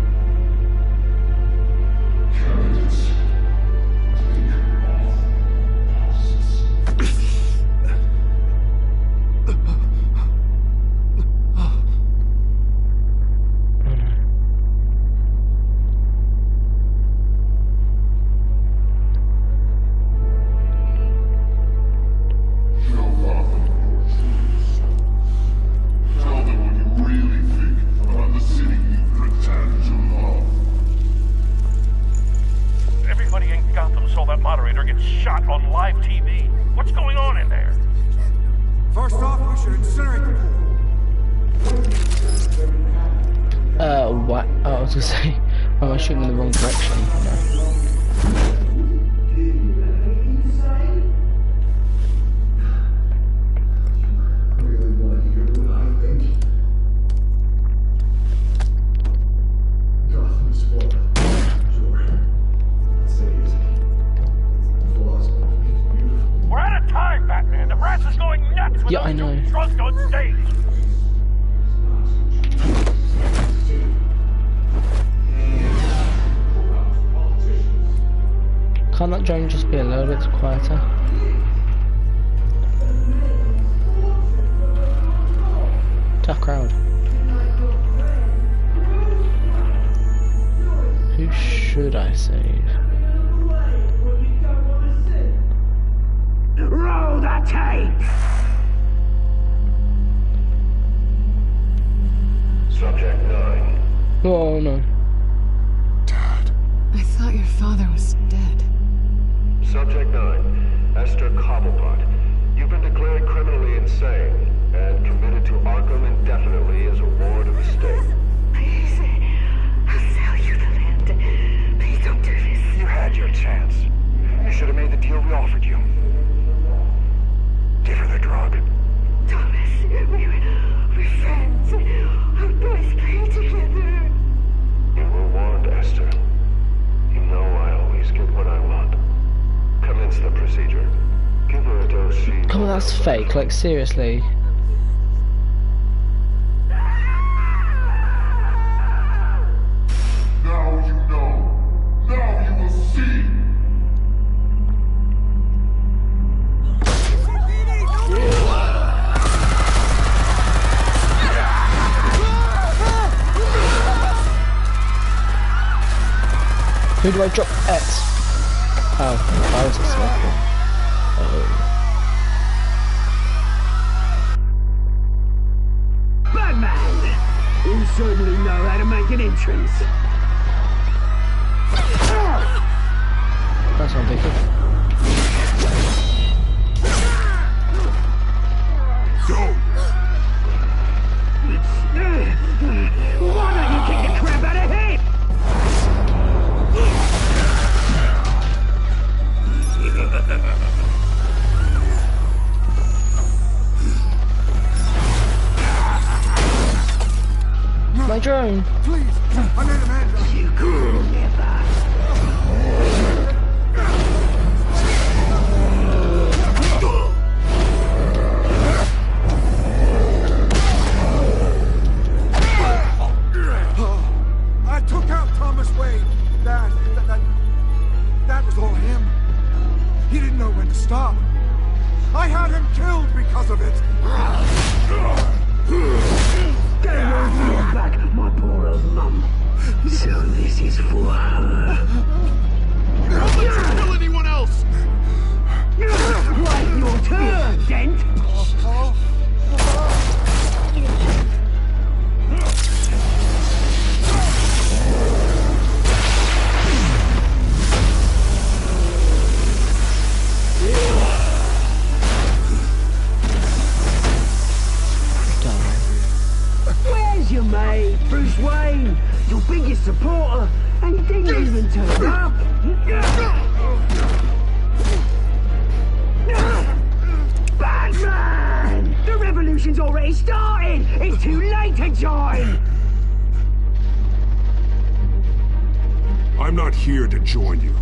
Shot on live TV. What's going on in there? First off, we should incinerate the pool. What? Oh, I was gonna say, I was shooting in the wrong direction. No. Yeah, I know. Drunk on stage. Can't that drone just be a little bit quieter? Tough crowd. Who should I save? Roll the tape! Subject 9. Oh no. I thought your father was dead. Subject 9. Esther Cobblepot. You've been declared criminally insane and committed to Arkham indefinitely as a ward of the state. Please, I'll sell you the land. Please don't do this. You had your chance. You should have made the deal we offered you. Give her the drug. Thomas, we're friends. Our boys play together. You were warned, Esther. You know I always get what I want. Commence the procedure. Give her a dose she... Oh, that's fake. Like, seriously. Now you know. Now you will see. Who do I drop X? Oh, I was expecting. Batman! You certainly know how to make an entrance. That's what I'm thinking. Go! Why don't you kick the crap out of him? My drone! Please! I need a man! You could never. I took out Thomas Wade. That was all him. He didn't know when to stop. I had him killed because of it! Get away from your back, my poor old mum. So this is for her. Don't let you kill anyone else! Wait your turn, Dent! Where's your mate, Bruce Wayne? Your biggest supporter, and he didn't even turn up. Batman! The revolution's already started! It's too late to join! I'm not here to join you.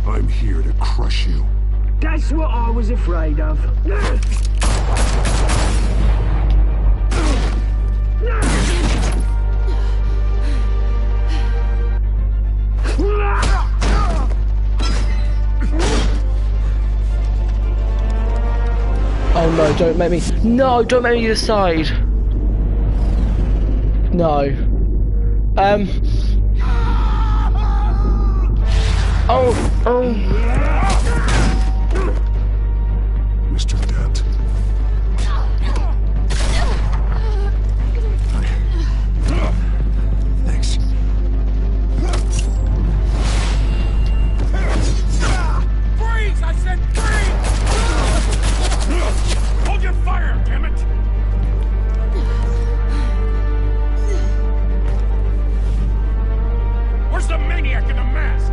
I'm here to crush you. That's what I was afraid of. Oh no, don't make me. No, don't make me decide. No. Mr. Dent. Thanks. Freeze! I said freeze! Hold your fire, damn it! Where's the maniac in the mask?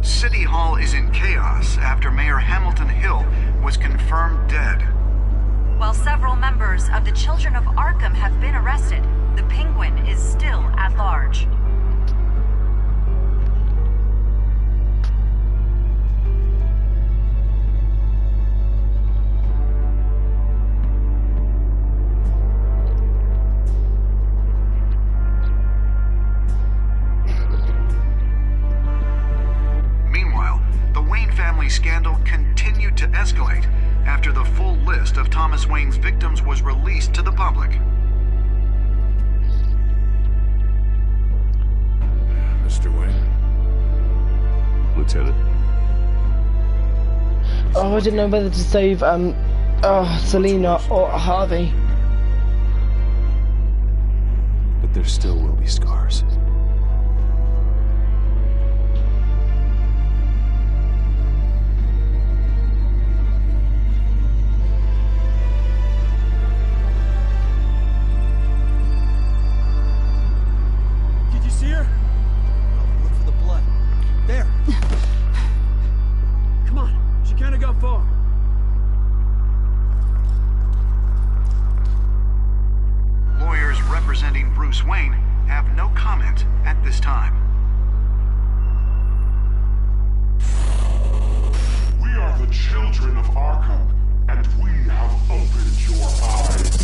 City Hall is in chaos after Mayor Hamilton Hill was confirmed dead. While several members of the Children of Arkham have been arrested, the Penguin is still at large. Scandal continued to escalate after the full list of Thomas Wayne's victims was released to the public. Mr. Wayne. Lieutenant. Oh, I didn't know whether to save Selina or Harvey. But there still will be scars. Representing Bruce Wayne have no comment at this time. We are the Children of Arkham, and we have opened your eyes.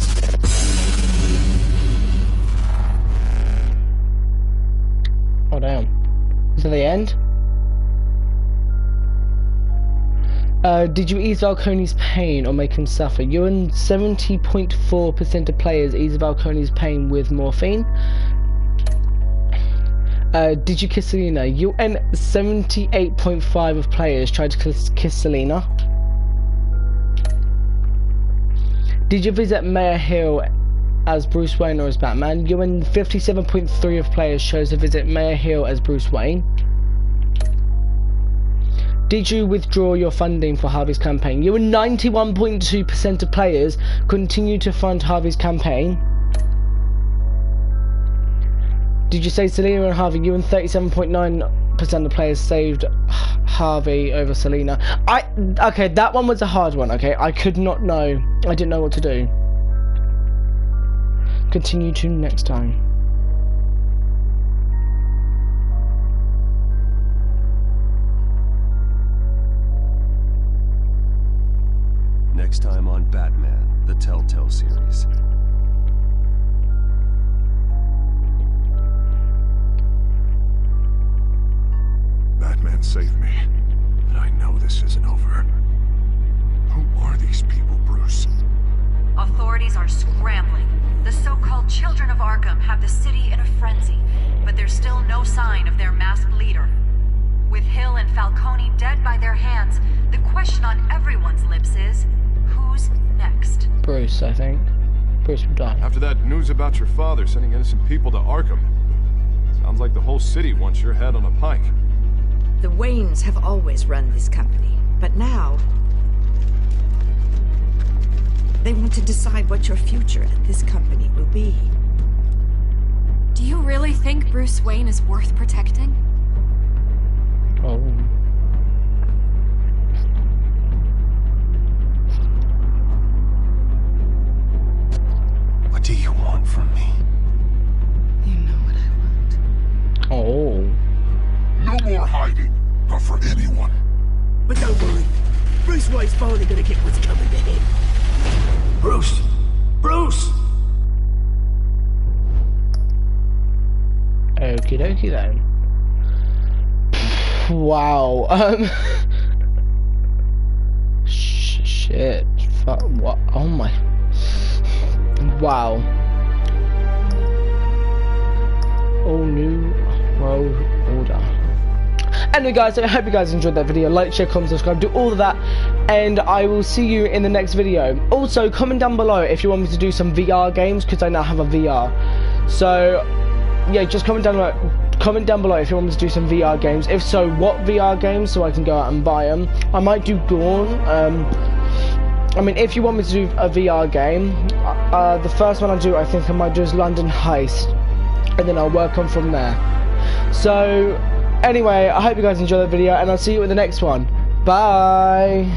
Oh damn. Is that the end? Did you ease Falcone's pain or make him suffer? You and 70.4% of players ease Falcone's pain with morphine. Did you kiss Selina? You and 78.5% of players tried to kiss Selina. Did you visit Mayor Hill as Bruce Wayne or as Batman? You and 57.3% of players chose to visit Mayor Hill as Bruce Wayne. Did you withdraw your funding for Harvey's campaign? You and 91.2% of players continue to fund Harvey's campaign. Did you say Selina and Harvey? You and 37.9% of players saved Harvey over Selena. Okay, that one was a hard one, okay? I could not know. I didn't know what to do. Continue to next time. Next time on Batman, the TellTale series. Batman saved me, but I know this isn't over. Who are these people, Bruce? Authorities are scrambling. The so-called Children of Arkham have the city in a frenzy, but there's still no sign of their masked leader. With Hill and Falcone dead by their hands, the question on everyone's lips is, who's next? Bruce, I think. Bruce will die. After that news about your father sending innocent people to Arkham, sounds like the whole city wants your head on a pike. The Waynes have always run this company, but now they want to decide what your future at this company will be. Do you really think Bruce Wayne is worth protecting? Oh. What do you want from me? You know what I want. Oh. No more hiding, not for anyone. But don't worry, Bruce Wayne's finally gonna get what's coming to him. Bruce! Bruce! Okie dokie then. Wow. Shit. Fuck. What? Oh my. Wow. All new world order. Anyway guys, so I hope you guys enjoyed that video. Like, share, comment, subscribe, do all of that, and I will see you in the next video. Also, comment down below if you want me to do some VR games, because I now have a VR. So yeah, just comment down below if you want me to do some VR games. If so, what VR games, so I can go out and buy them. I might do Dawn. I mean, if you want me to do a VR game, the first one I do, I think I might do is London Heist, and then I'll work on from there. So anyway, I hope you guys enjoyed the video, and I'll see you in the next one. Bye.